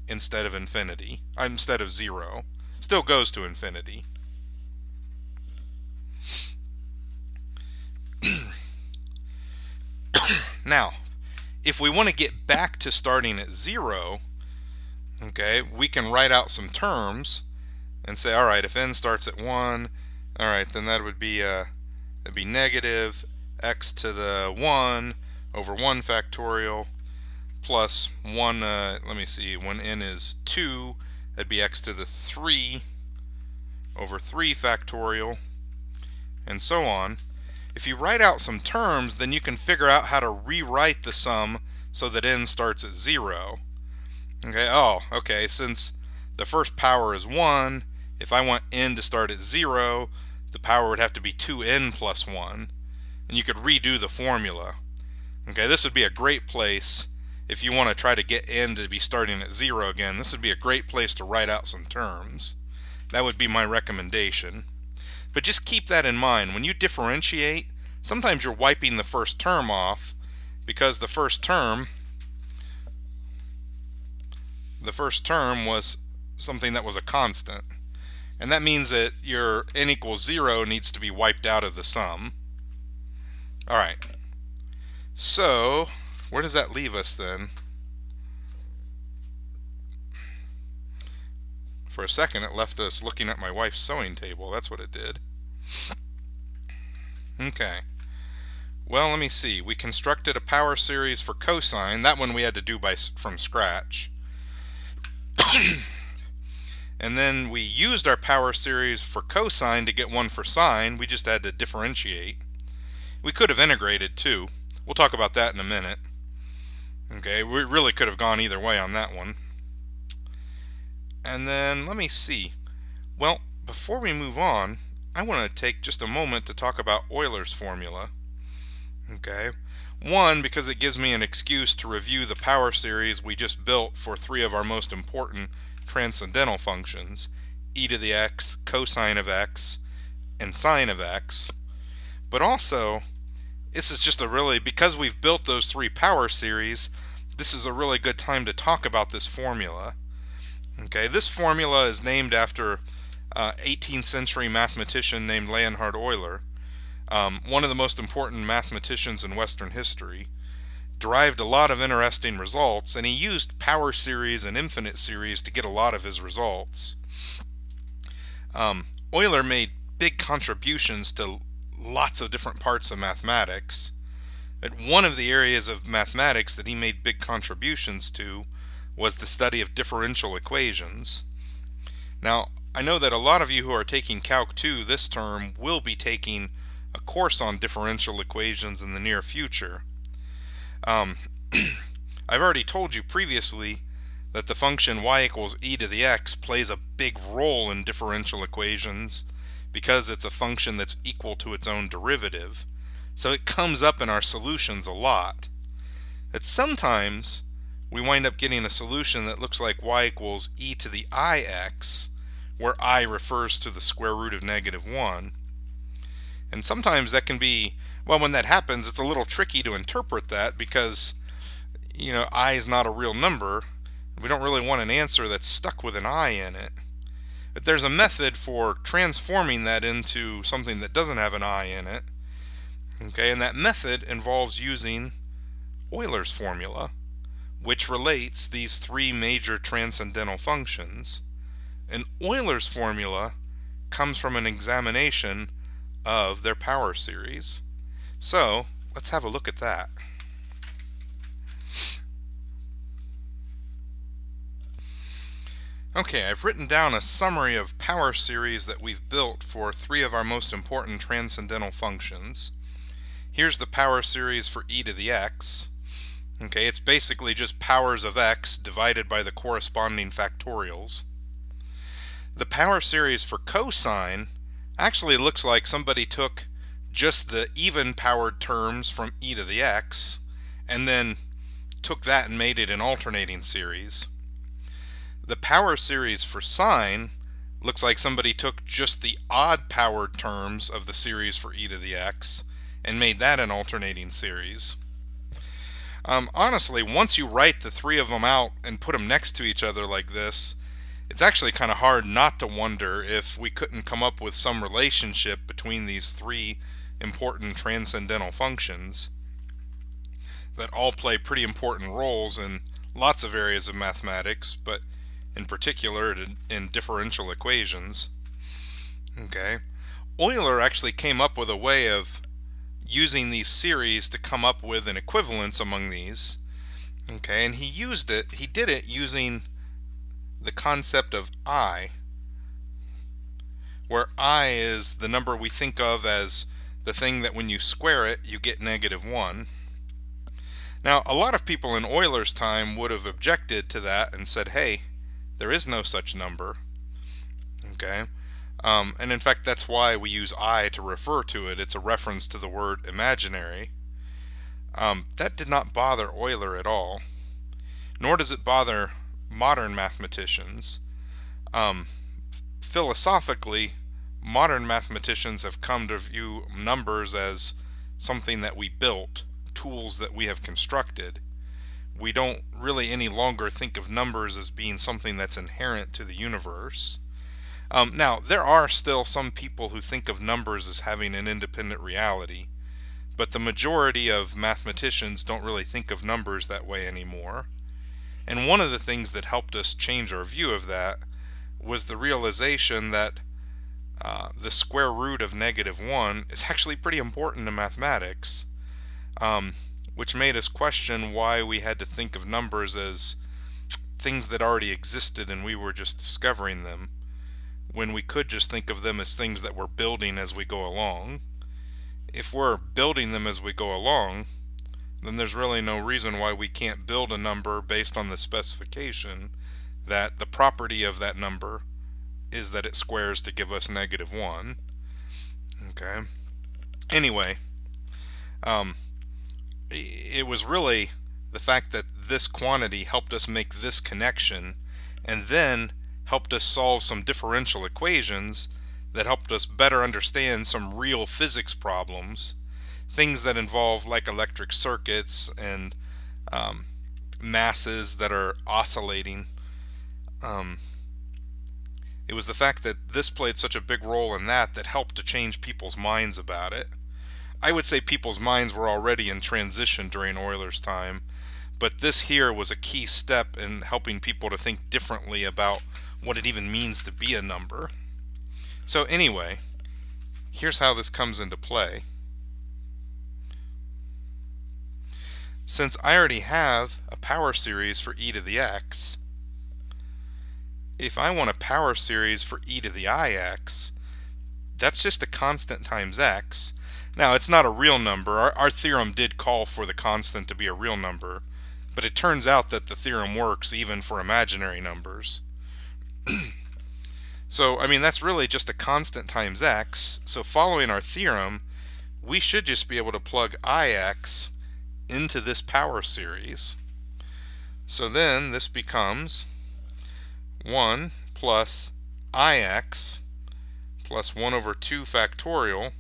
instead of infinity, instead of 0. Still goes to infinity. Now, if we want to get back to starting at 0, okay, we can write out some terms and say, all right, if n starts at 1, all right, then that would be that'd be negative x to the 1 over 1 factorial plus 1, let me see, when n is 2, that'd be x to the 3 over 3 factorial, and so on. If you write out some terms, then you can figure out how to rewrite the sum so that n starts at 0. Okay, okay, since the first power is 1, if I want n to start at 0, the power would have to be 2n plus 1. And you could redo the formula. Okay, this would be a great place if you want to try to get n to be starting at 0 again. This would be a great place to write out some terms. That would be my recommendation. But just keep that in mind. When you differentiate, sometimes you're wiping the first term off because the first term was something that was a constant. And that means that your n equals 0 needs to be wiped out of the sum. Alright, so where does that leave us then? For a second it left us looking at my wife's sewing table. That's what it did. Okay. Well, let me see. We constructed a power series for cosine. That one we had to do from scratch. And then we used our power series for cosine to get one for sine. We just had to differentiate. We could have integrated too. We'll talk about that in a minute. Okay, we really could have gone either way on that one. And then let me see. Well, before we move on, I want to take just a moment to talk about Euler's formula. Okay, one, because it gives me an excuse to review the power series we just built for three of our most important transcendental functions: e to the x, cosine of x, and sine of x. But also, this is just because we've built those three power series, this is a really good time to talk about this formula. Okay, this formula is named after 18th century mathematician named Leonhard Euler. One of the most important mathematicians in Western history, derived a lot of interesting results, and he used power series and infinite series to get a lot of his results. Euler made big contributions to lots of different parts of mathematics. But one of the areas of mathematics that he made big contributions to was the study of differential equations. Now, I know that a lot of you who are taking Calc 2 this term will be taking a course on differential equations in the near future. I've already told you previously that the function y equals e to the x plays a big role in differential equations because it's a function that's equal to its own derivative. So it comes up in our solutions a lot. But sometimes we wind up getting a solution that looks like y equals e to the ix, where I refers to the square root of -1. And sometimes that can be, well, when that happens, it's a little tricky to interpret that because, I is not a real number. We don't really want an answer that's stuck with an I in it. But there's a method for transforming that into something that doesn't have an I in it. Okay, and that method involves using Euler's formula, which relates these three major transcendental functions. And Euler's formula comes from an examination of their power series. So let's have a look at that. Okay, I've written down a summary of power series that we've built for three of our most important transcendental functions. Here's the power series for e to the x. Okay, it's basically just powers of x divided by the corresponding factorials. The power series for cosine actually looks like somebody took just the even powered terms from e to the x and then took that and made it an alternating series. The power series for sine looks like somebody took just the odd powered terms of the series for e to the x and made that an alternating series. Honestly, once you write the three of them out and put them next to each other like this, it's actually kind of hard not to wonder if we couldn't come up with some relationship between these three important transcendental functions that all play pretty important roles in lots of areas of mathematics, but in particular in differential equations. Okay, Euler actually came up with a way of using these series to come up with an equivalence among these. Okay, and he did it using the concept of I, where I is the number we think of as the thing that when you square it, you get -1. Now, a lot of people in Euler's time would have objected to that and said, hey, there is no such number. Okay, and in fact, that's why we use I to refer to it. It's a reference to the word imaginary. That did not bother Euler at all, nor does it bother modern mathematicians. Philosophically, modern mathematicians have come to view numbers as something that we built, tools that we have constructed, we don't really any longer think of numbers as being something that's inherent to the universe. Now, there are still some people who think of numbers as having an independent reality, but the majority of mathematicians don't really think of numbers that way anymore. And one of the things that helped us change our view of that was the realization that the square root of -1 is actually pretty important to mathematics, which made us question why we had to think of numbers as things that already existed and we were just discovering them, when we could just think of them as things that we're building as we go along. If we're building them as we go along, then there's really no reason why we can't build a number based on the specification that the property of that number is that it squares to give us -1. Okay. Anyway, it was really the fact that this quantity helped us make this connection, and then helped us solve some differential equations that helped us better understand some real physics problems, things that involve like electric circuits and masses that are oscillating. It was the fact that this played such a big role in that helped to change people's minds about it. I would say people's minds were already in transition during Euler's time, but this here was a key step in helping people to think differently about what it even means to be a number. So anyway, here's how this comes into play. Since I already have a power series for e to the x, if I want a power series for e to the ix, that's just a constant times x. Now, it's not a real number. Our theorem did call for the constant to be a real number, but it turns out that the theorem works even for imaginary numbers. So, I mean, that's really just a constant times x. So following our theorem, we should just be able to plug ix into this power series. So then this becomes 1 plus ix plus 1 over 2 factorial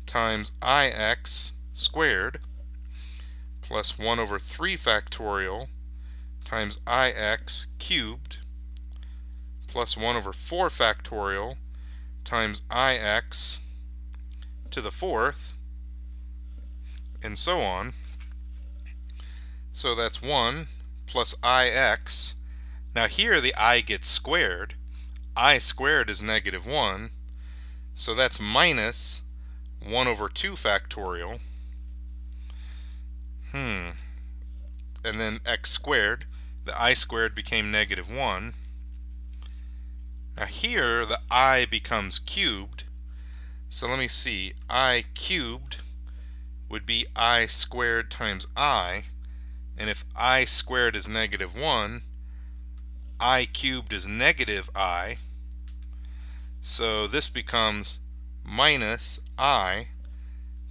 times ix squared plus 1 over 3 factorial times ix cubed plus 1 over 4 factorial times ix to the fourth, and so on. So that's 1 plus ix. Now here the I gets squared. I squared is -1. So that's minus 1 over 2 factorial. And then x squared. The I squared became -1. Now here the I becomes cubed. So let me see. I cubed would be I squared times I. And if I squared is -1, I cubed is -I. So this becomes minus I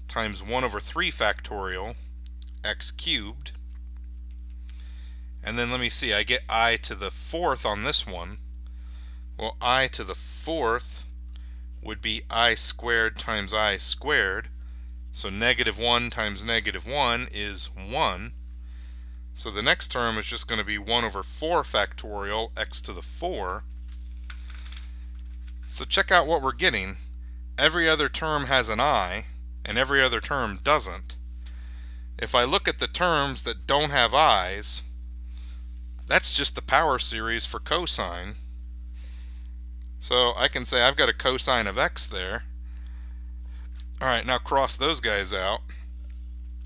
times 1 over 3 factorial x cubed. And then let me see, I get I to the fourth on this one. Well, I to the fourth would be I squared times I squared. So -1 times -1 is 1. So the next term is just going to be 1 over 4 factorial x to the 4. So check out what we're getting. Every other term has an I, and every other term doesn't. If I look at the terms that don't have i's, that's just the power series for cosine. So I can say I've got a cosine of x there. Alright, now cross those guys out.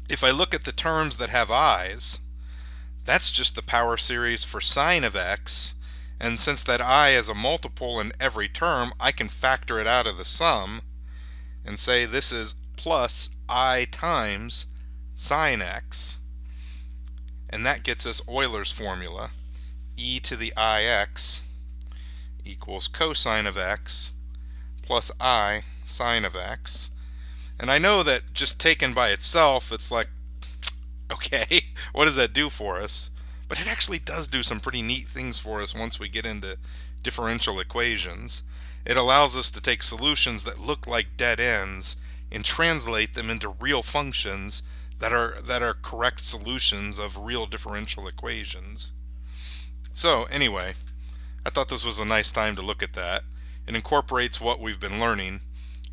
If I look at the terms that have i's, that's just the power series for sine of x, and since that I is a multiple in every term, I can factor it out of the sum and say this is plus I times sine x, and that gets us Euler's formula. E to the ix equals cosine of x plus I sine of x. And I know that just taken by itself, it's like, okay, what does that do for us? But it actually does do some pretty neat things for us once we get into differential equations. It allows us to take solutions that look like dead ends and translate them into real functions that are correct solutions of real differential equations. So anyway, I thought this was a nice time to look at that. It incorporates what we've been learning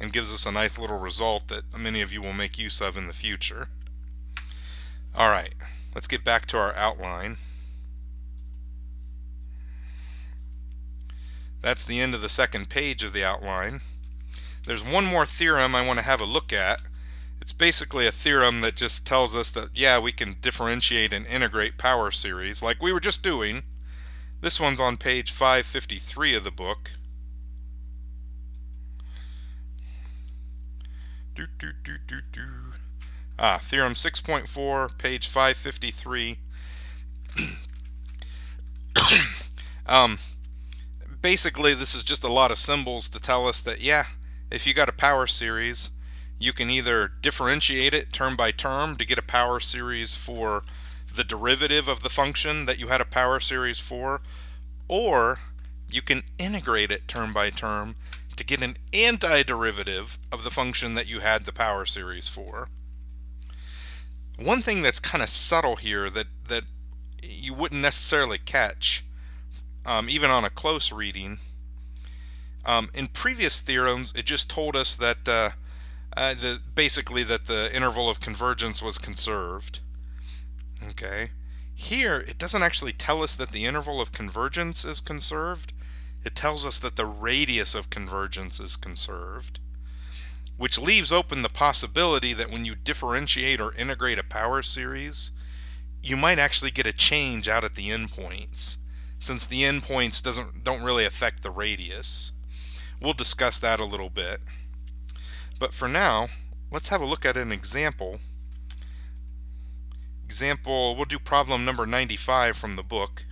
and gives us a nice little result that many of you will make use of in the future. All right, let's get back to our outline. That's the end of the second page of the outline. There's one more theorem I want to have a look at. It's basically a theorem that just tells us that, yeah, we can differentiate and integrate power series like we were just doing. This one's on page 553 of the book. Theorem 6.4, page 553. Basically, this is just a lot of symbols to tell us that, yeah, if you got a power series, you can either differentiate it term by term to get a power series for the derivative of the function that you had a power series for, or you can integrate it term by term to get an antiderivative of the function that you had the power series for. One thing that's kind of subtle here that you wouldn't necessarily catch, even on a close reading, in previous theorems it just told us that basically that the interval of convergence was conserved. Okay, here it doesn't actually tell us that the interval of convergence is conserved. It tells us that the radius of convergence is conserved, which leaves open the possibility that when you differentiate or integrate a power series, you might actually get a change out at the endpoints, since the endpoints don't really affect the radius. We'll discuss that a little bit. But for now, let's have a look at an example. We'll do problem number 95 from the book.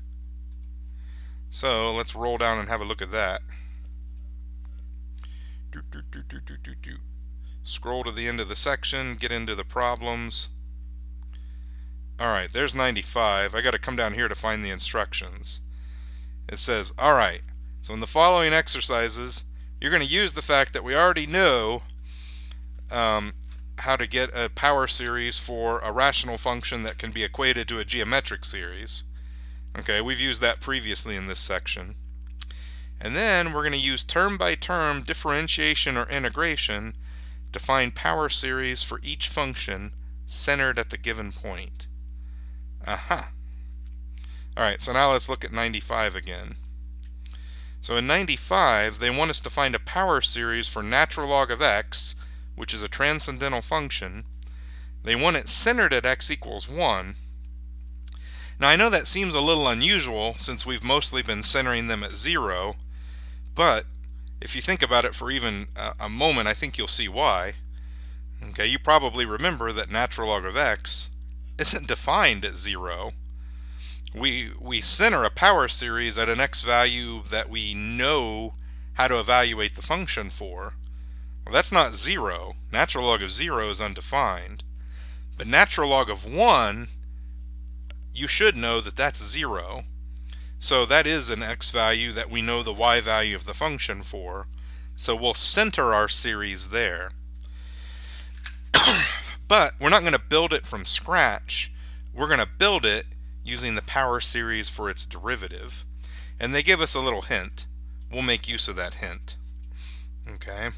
So let's roll down and have a look at that. Scroll to the end of the section, get into the problems. Alright, there's 95. I got to come down here to find the instructions. It says, alright, so in the following exercises, you're going to use the fact that we already know how to get a power series for a rational function that can be equated to a geometric series. Okay, we've used that previously in this section. And then we're going to use term by term differentiation or integration to find power series for each function centered at the given point. Alright, so now let's look at 95 again. So in 95, they want us to find a power series for natural log of x, which is a transcendental function. They want it centered at x equals 1. Now I know that seems a little unusual since we've mostly been centering them at 0, but if you think about it for even a moment, I think you'll see why. Okay, you probably remember that natural log of x isn't defined at 0. We center a power series at an x value that we know how to evaluate the function for. Well, that's not 0. Natural log of 0 is undefined. But natural log of 1, you should know that that's 0. So that is an x value that we know the y value of the function for. So we'll center our series there. But we're not going to build it from scratch. We're going to build it using the power series for its derivative. And they give us a little hint. We'll make use of that hint. Okay.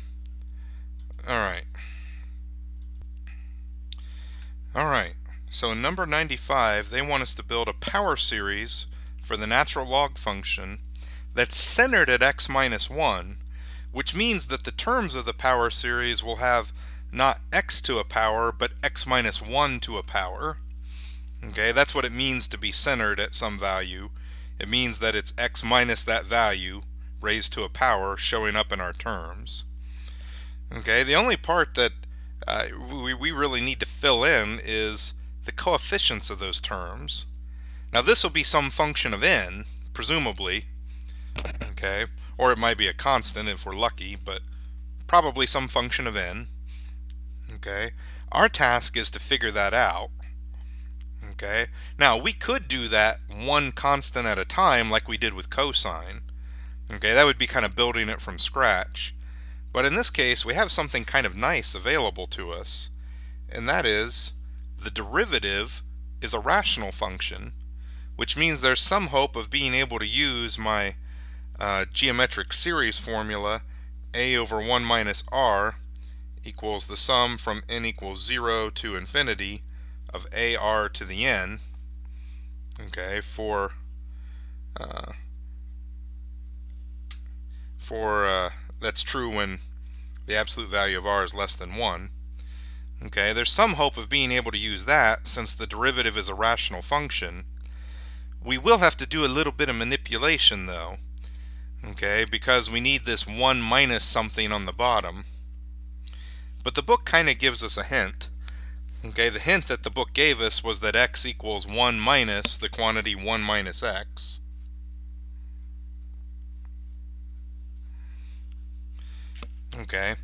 Alright. So in number 95, they want us to build a power series for the natural log function that's centered at x minus 1, which means that the terms of the power series will have not x to a power, but x minus 1 to a power. Okay, that's what it means to be centered at some value. It means that it's x minus that value raised to a power showing up in our terms. Okay, the only part that we really need to fill in is the coefficients of those terms. Now this will be some function of n, presumably, okay, or it might be a constant if we're lucky, but probably some function of n. Okay, our task is to figure that out. Okay, now we could do that one constant at a time like we did with cosine. Okay, that would be kind of building it from scratch. But in this case, we have something kind of nice available to us, and that is the derivative is a rational function, which means there's some hope of being able to use my geometric series formula, a over 1 minus r equals the sum from n equals 0 to infinity of ar to the n, okay, for that's true when the absolute value of r is less than 1. Okay, there's some hope of being able to use that since the derivative is a rational function. We will have to do a little bit of manipulation though, okay, because we need this 1 minus something on the bottom. But the book kind of gives us a hint. Okay, the hint that the book gave us was that x equals 1 minus the quantity 1 minus x. Okay,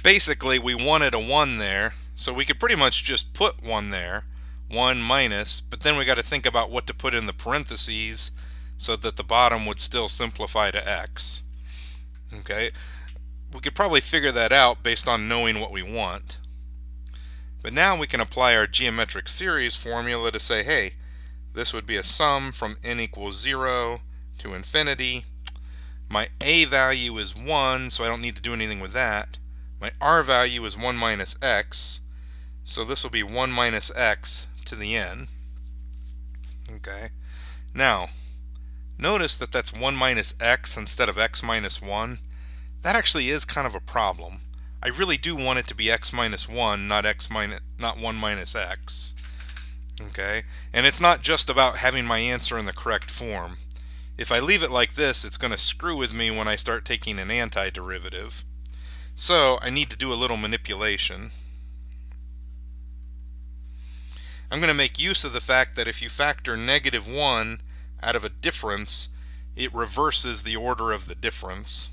basically we wanted a 1 there, so we could pretty much just put 1 there, 1 minus, but then we got to think about what to put in the parentheses so that the bottom would still simplify to x. Okay, we could probably figure that out based on knowing what we want. But now we can apply our geometric series formula to say, hey, this would be a sum from n equals 0 to infinity. My a value is 1, so I don't need to do anything with that. My r value is 1 minus x, so this will be 1 minus x to the n. Okay. Now, notice that that's 1 minus x instead of x minus 1. That actually is kind of a problem. I really do want it to be x minus 1, not 1 minus x. Okay? And it's not just about having my answer in the correct form. If I leave it like this, it's going to screw with me when I start taking an antiderivative. So I need to do a little manipulation. I'm going to make use of the fact that if you factor negative 1 out of a difference, it reverses the order of the difference.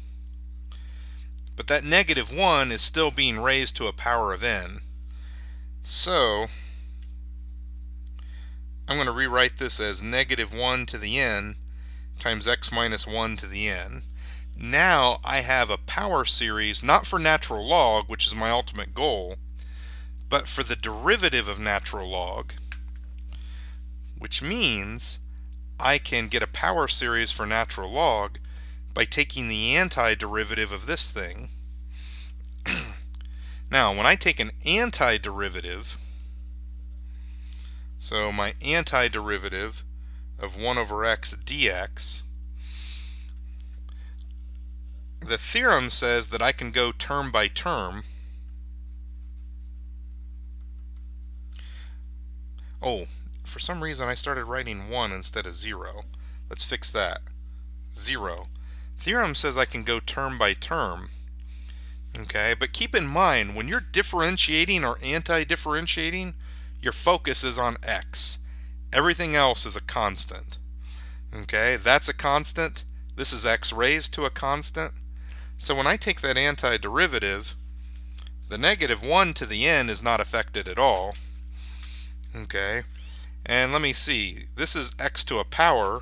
But that negative 1 is still being raised to a power of n. So I'm going to rewrite this as negative 1 to the n times x minus 1 to the n. Now I have a power series not for natural log, which is my ultimate goal, but for the derivative of natural log, which means I can get a power series for natural log by taking the antiderivative of this thing. Now, when I take an antiderivative, so my antiderivative of 1 over x dx, the theorem says that I can go term by term. Oh, for some reason I started writing 1 instead of 0. Let's fix that. 0. Theorem says I can go term by term. Okay, but keep in mind, when you're differentiating or anti-differentiating, your focus is on x. Everything else is a constant. Okay, that's a constant. This is x raised to a constant. So when I take that antiderivative, the negative 1 to the n is not affected at all. Okay, and let me see. This is x to a power,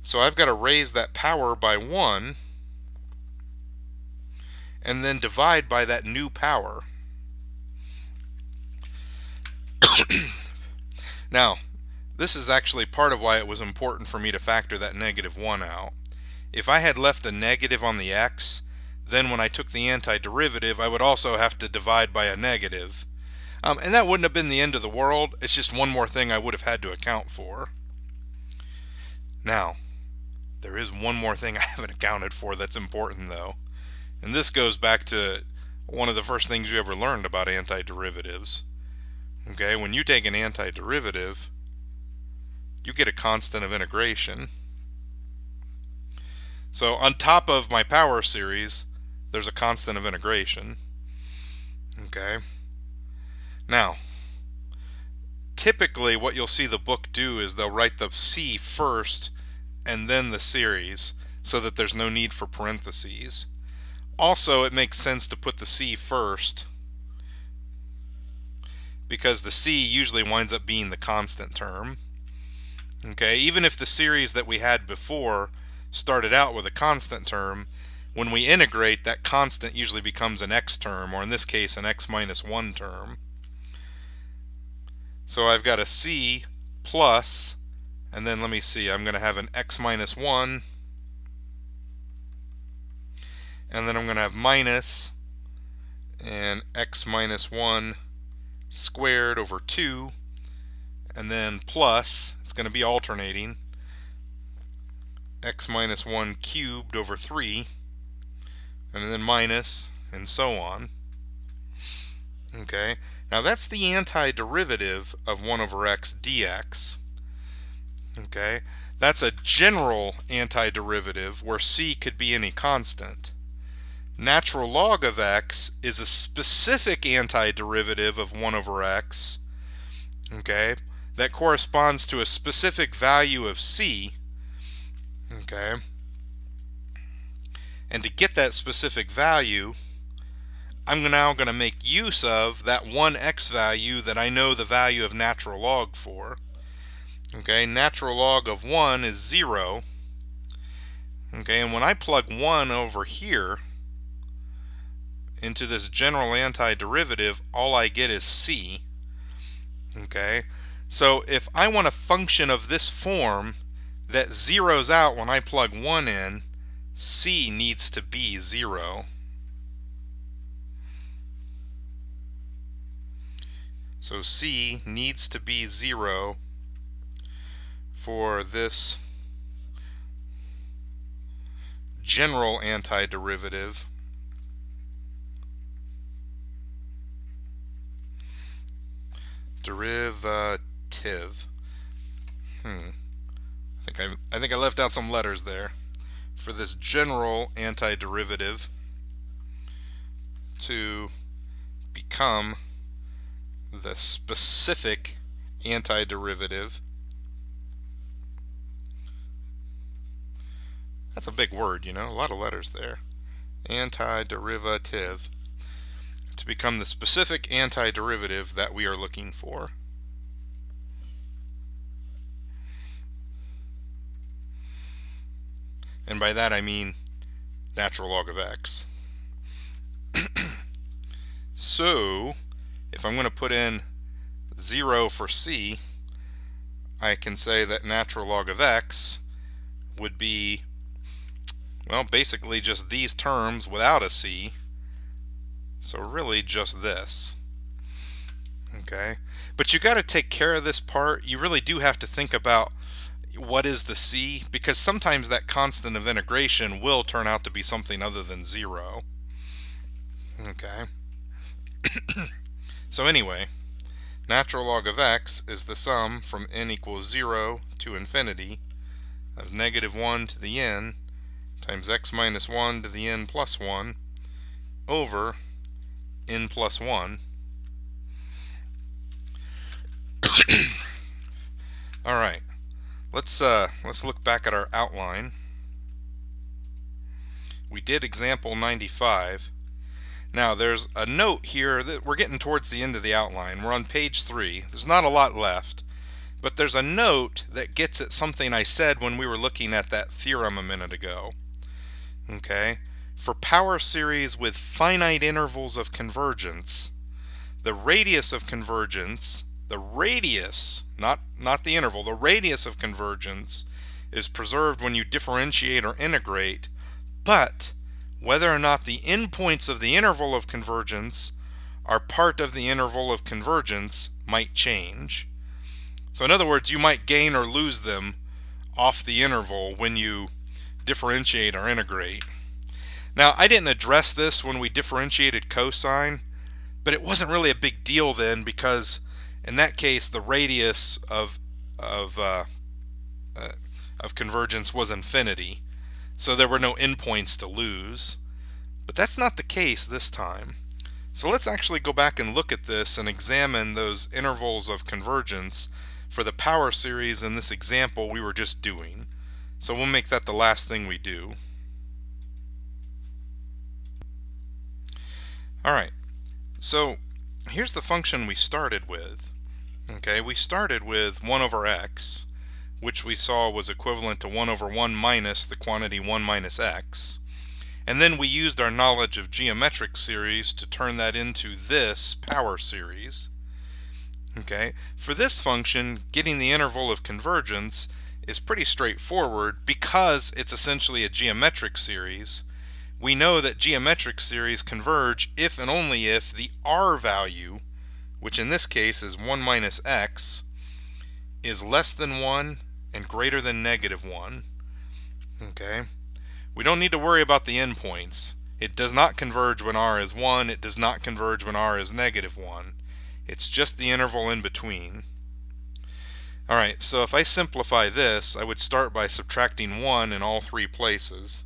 so I've got to raise that power by 1 and then divide by that new power. Now, this is actually part of why it was important for me to factor that negative 1 out. If I had left a negative on the x, then when I took the antiderivative, I would also have to divide by a negative. And that wouldn't have been the end of the world. It's just one more thing I would have had to account for. Now, there is one more thing I haven't accounted for that's important though. And this goes back to one of the first things you ever learned about antiderivatives. Okay, when you take an antiderivative, you get a constant of integration. So on top of my power series, there's a constant of integration. Okay. Now, typically what you'll see the book do is they'll write the c first and then the series so that there's no need for parentheses. Also, it makes sense to put the c first because the c usually winds up being the constant term. Okay, even if the series that we had before started out with a constant term, when we integrate, that constant usually becomes an x term, or in this case an x minus 1 term. So I've got a c plus, and then let me see, I'm going to have an x minus 1, and then I'm going to have minus and x minus 1 squared over 2, and then plus, it's going to be alternating, x minus 1 cubed over 3, and then minus, and so on. Okay, now that's the antiderivative of 1 over x dx. Okay, that's a general antiderivative where c could be any constant. Natural log of x is a specific antiderivative of 1 over x, okay, that corresponds to a specific value of c, okay, and to get that specific value, I'm now going to make use of that 1x value that I know the value of natural log for. Okay, natural log of 1 is 0. Okay, and when I plug 1 over here into this general antiderivative, all I get is c. Okay, so if I want a function of this form that zeroes out when I plug 1 in, c needs to be 0. So c needs to be 0 for this general antiderivative. Derivative. I think I left out some letters there. For this general antiderivative to become the specific antiderivative. That's a big word, you know, a lot of letters there. Antiderivative. To become the specific antiderivative that we are looking for. And by that I mean natural log of x. So, if I'm going to put in 0 for c, I can say that natural log of x would be, well, basically just these terms without a c. So really just this. Okay, but you got to take care of this part. You really do have to think about what is the c, because sometimes that constant of integration will turn out to be something other than 0. Okay. So anyway, natural log of x is the sum from n equals 0 to infinity of negative 1 to the n times x minus 1 to the n plus 1 over n plus 1. All right, let's look back at our outline. We did example 95. Now there's a note here that we're getting towards the end of the outline. We're on page 3. There's not a lot left, but there's a note that gets at something I said when we were looking at that theorem a minute ago. Okay, for power series with finite intervals of convergence, the radius of convergence, the radius, not the interval, the radius of convergence is preserved when you differentiate or integrate, but whether or not the endpoints of the interval of convergence are part of the interval of convergence might change. So in other words, you might gain or lose them off the interval when you differentiate or integrate. Now, I didn't address this when we differentiated cosine, but it wasn't really a big deal then, because in that case the radius of convergence was infinity, so there were no endpoints to lose. But that's not the case this time. So let's actually go back and look at this and examine those intervals of convergence for the power series in this example we were just doing. So we'll make that the last thing we do. Alright, so here's the function we started with. Okay, we started with 1 over x, which we saw was equivalent to 1 over 1 minus the quantity 1 minus x. And then we used our knowledge of geometric series to turn that into this power series. Okay, for this function, getting the interval of convergence is pretty straightforward because it's essentially a geometric series. We know that geometric series converge if and only if the r value, which in this case is 1 minus x, is less than 1 and greater than -1. Okay, we don't need to worry about the endpoints. It does not converge when r is 1, it does not converge when r is -1. It's just the interval in between. Alright, so if I simplify this, I would start by subtracting 1 in all three places.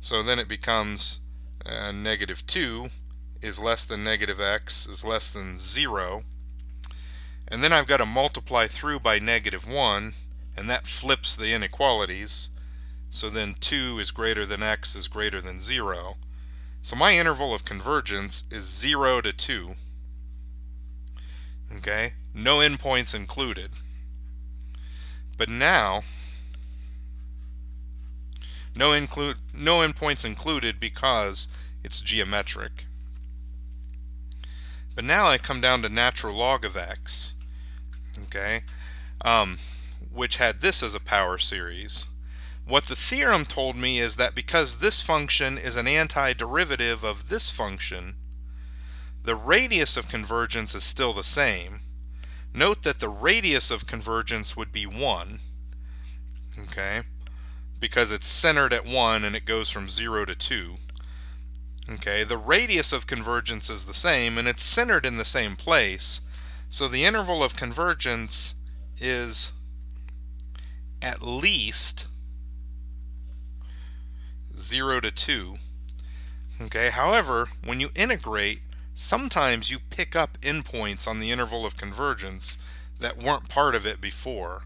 So then it becomes -2 is less than -x is less than 0. And then I've got to multiply through by -1, and that flips the inequalities. So then 2 is greater than x is greater than 0. So my interval of convergence is 0 to 2. Okay, no endpoints included. But now, no endpoints included because it's geometric. But now I come down to natural log of x, okay, which had this as a power series. What the theorem told me is that because this function is an antiderivative of this function, the radius of convergence is still the same. Note that the radius of convergence would be 1, okay, because it's centered at 1 and it goes from 0 to 2. Okay, the radius of convergence is the same and it's centered in the same place, so the interval of convergence is at least 0 to 2. Okay, however, when you integrate, sometimes you pick up endpoints on the interval of convergence that weren't part of it before.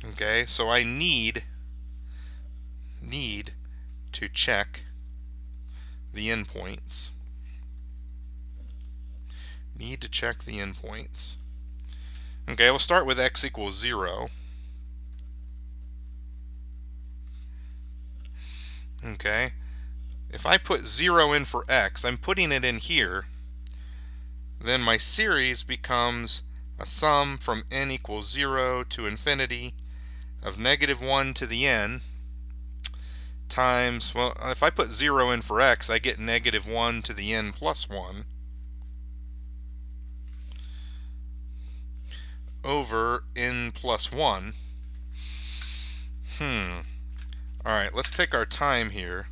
Okay, so I need to check the endpoints. Need to check the endpoints. Okay, we'll start with x equals 0. Okay, if I put 0 in for x, I'm putting it in here, then my series becomes a sum from n equals 0 to infinity of -1 to the n times, well, if I put 0 in for x, I get -1 to the n plus 1 over n plus 1. Alright, let's take our time here.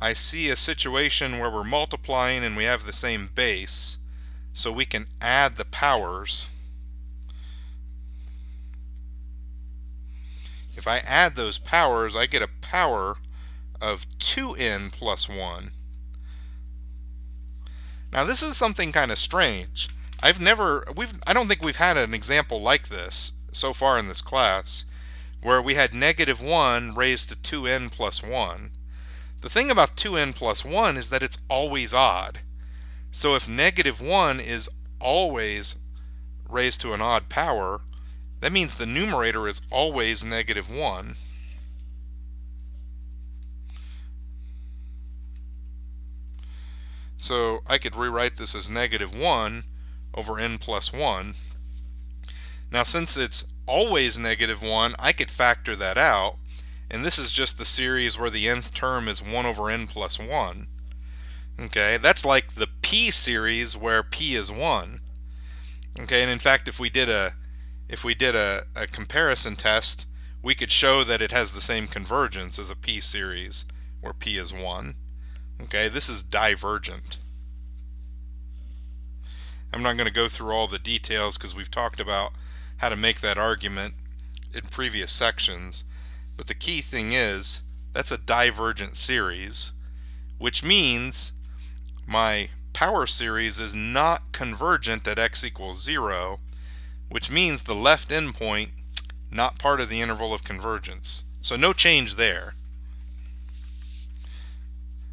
I see a situation where we're multiplying and we have the same base, so we can add the powers. If I add those powers, I get a power of 2n plus 1. Now this is something kind of strange. I don't think we've had an example like this so far in this class, where we had -1 raised to 2n plus 1. The thing about 2n plus 1 is that it's always odd. So if -1 is always raised to an odd power, that means the numerator is always -1. So I could rewrite this as -1 over n plus 1. Now since it's always -1, I could factor that out, and this is just the series where the nth term is 1 over n plus 1. Okay, that's like the p series where p is 1. Okay, and in fact if we did a comparison test, we could show that it has the same convergence as a p series where p is 1. Okay, this is divergent. I'm not going to go through all the details because we've talked about how to make that argument in previous sections, but the key thing is that's a divergent series, which means my power series is not convergent at x equals 0, which means the left endpoint not part of the interval of convergence. So no change there.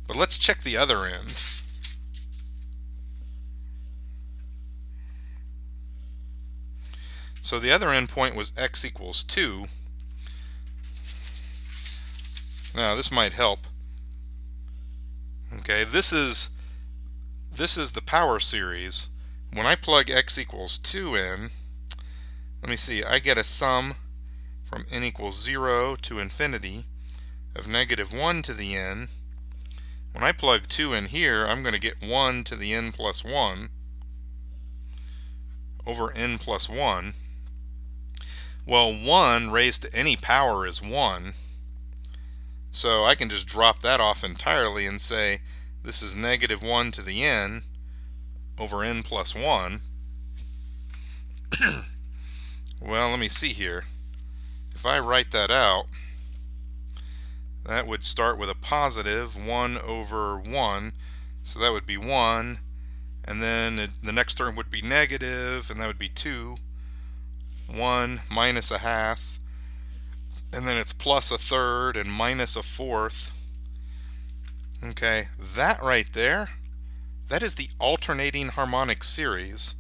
But let's check the other end. So the other endpoint was x equals 2. Now this might help. Okay, this is the power series, when I plug x equals 2 in, let me see, I get a sum from n equals 0 to infinity of negative 1 to the n. When I plug 2 in here, I'm going to get 1 to the n plus 1 over n plus 1. Well, 1 raised to any power is 1. So I can just drop that off entirely and say this is negative 1 to the n over n plus 1. Well, let me see here. If I write that out, that would start with a positive 1 over 1. So that would be 1. And then the next term would be negative, and that would be 2. 1 minus a half. And then it's plus a third and minus a fourth. Okay, that right there, that is the alternating harmonic series.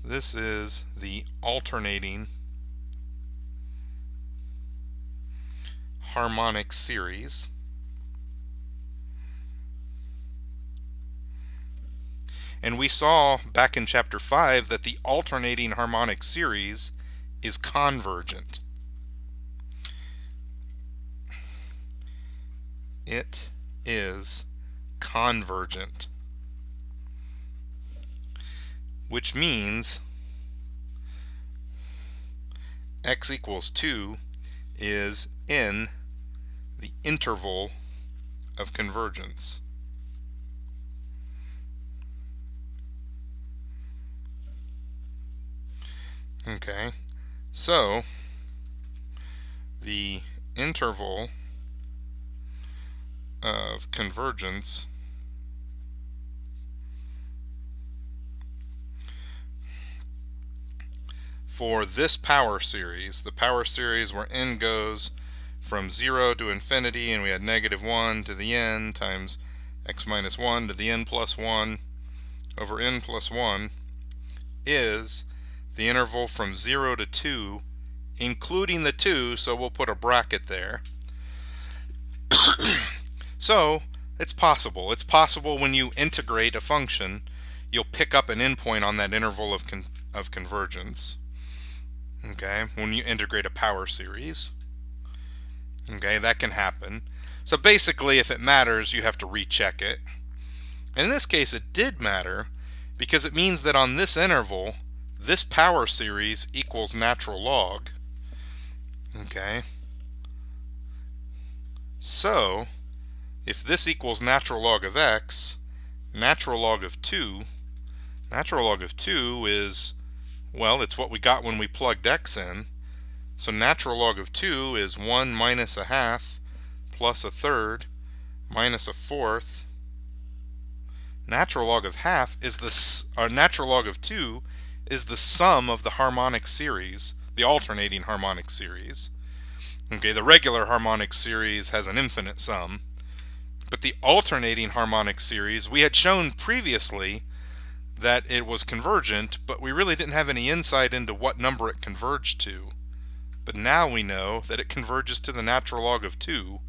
This is the alternating harmonic series. And we saw back in chapter 5 that the alternating harmonic series is convergent. It is convergent, which means x equals 2 is in the interval of convergence. Okay, so the interval of convergence for this power series, the power series where n goes from 0 to infinity, and we had negative 1 to the n times x minus 1 to the n plus 1 over n plus 1, is the interval from 0 to 2, including the 2, so we'll put a bracket there. So it's possible. It's possible when you integrate a function, you'll pick up an endpoint on that interval of convergence. Okay, when you integrate a power series. Okay, that can happen. So basically, if it matters, you have to recheck it. And in this case, it did matter because it means that on this interval, this power series equals natural log. Okay. So, if this equals natural log of x, natural log of 2 is, well, it's what we got when we plugged x in. So natural log of 2 is 1 minus a half plus a third minus a fourth. Natural log of half is natural log of 2 is the sum of the harmonic series, the alternating harmonic series. Okay, the regular harmonic series has an infinite sum, but the alternating harmonic series, we had shown previously that it was convergent, but we really didn't have any insight into what number it converged to. But now we know that it converges to the natural log of 2,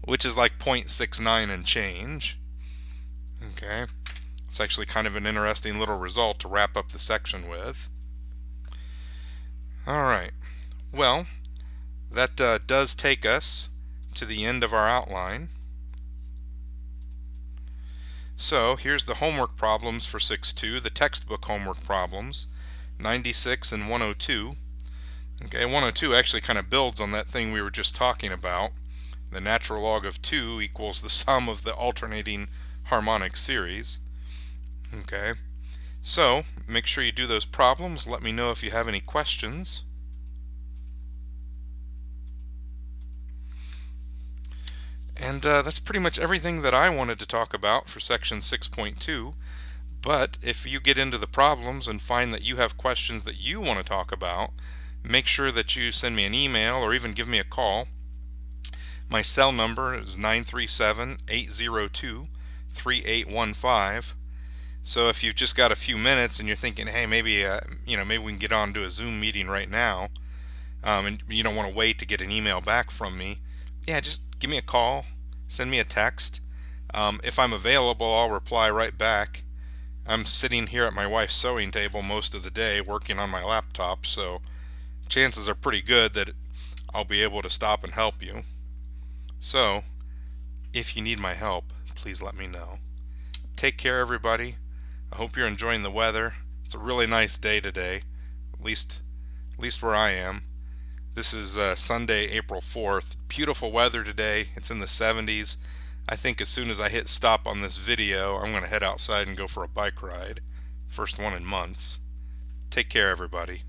which is like 0.69 and change. Okay, it's actually kind of an interesting little result to wrap up the section with. Alright, well, that does take us to the end of our outline. So here's the homework problems for 6.2, the textbook homework problems, 96 and 102. Okay, 102 actually kind of builds on that thing we were just talking about. The natural log of 2 equals the sum of the alternating harmonic series. Okay, so make sure you do those problems. Let me know if you have any questions. And that's pretty much everything that I wanted to talk about for section 6.2. But if you get into the problems and find that you have questions that you want to talk about, make sure that you send me an email or even give me a call. My cell number is 937-802-3815. So if you've just got a few minutes and you're thinking, hey, maybe maybe we can get on to a Zoom meeting right now, and you don't want to wait to get an email back from me, yeah, just give me a call, send me a text. If I'm available, I'll reply right back. I'm sitting here at my wife's sewing table most of the day working on my laptop, so chances are pretty good that I'll be able to stop and help you. So, if you need my help, please let me know. Take care, everybody. I hope you're enjoying the weather. It's a really nice day today, at least where I am. This is Sunday, April 4th. Beautiful weather today. It's in the 70s. I think as soon as I hit stop on this video, I'm going to head outside and go for a bike ride. First one in months. Take care, everybody.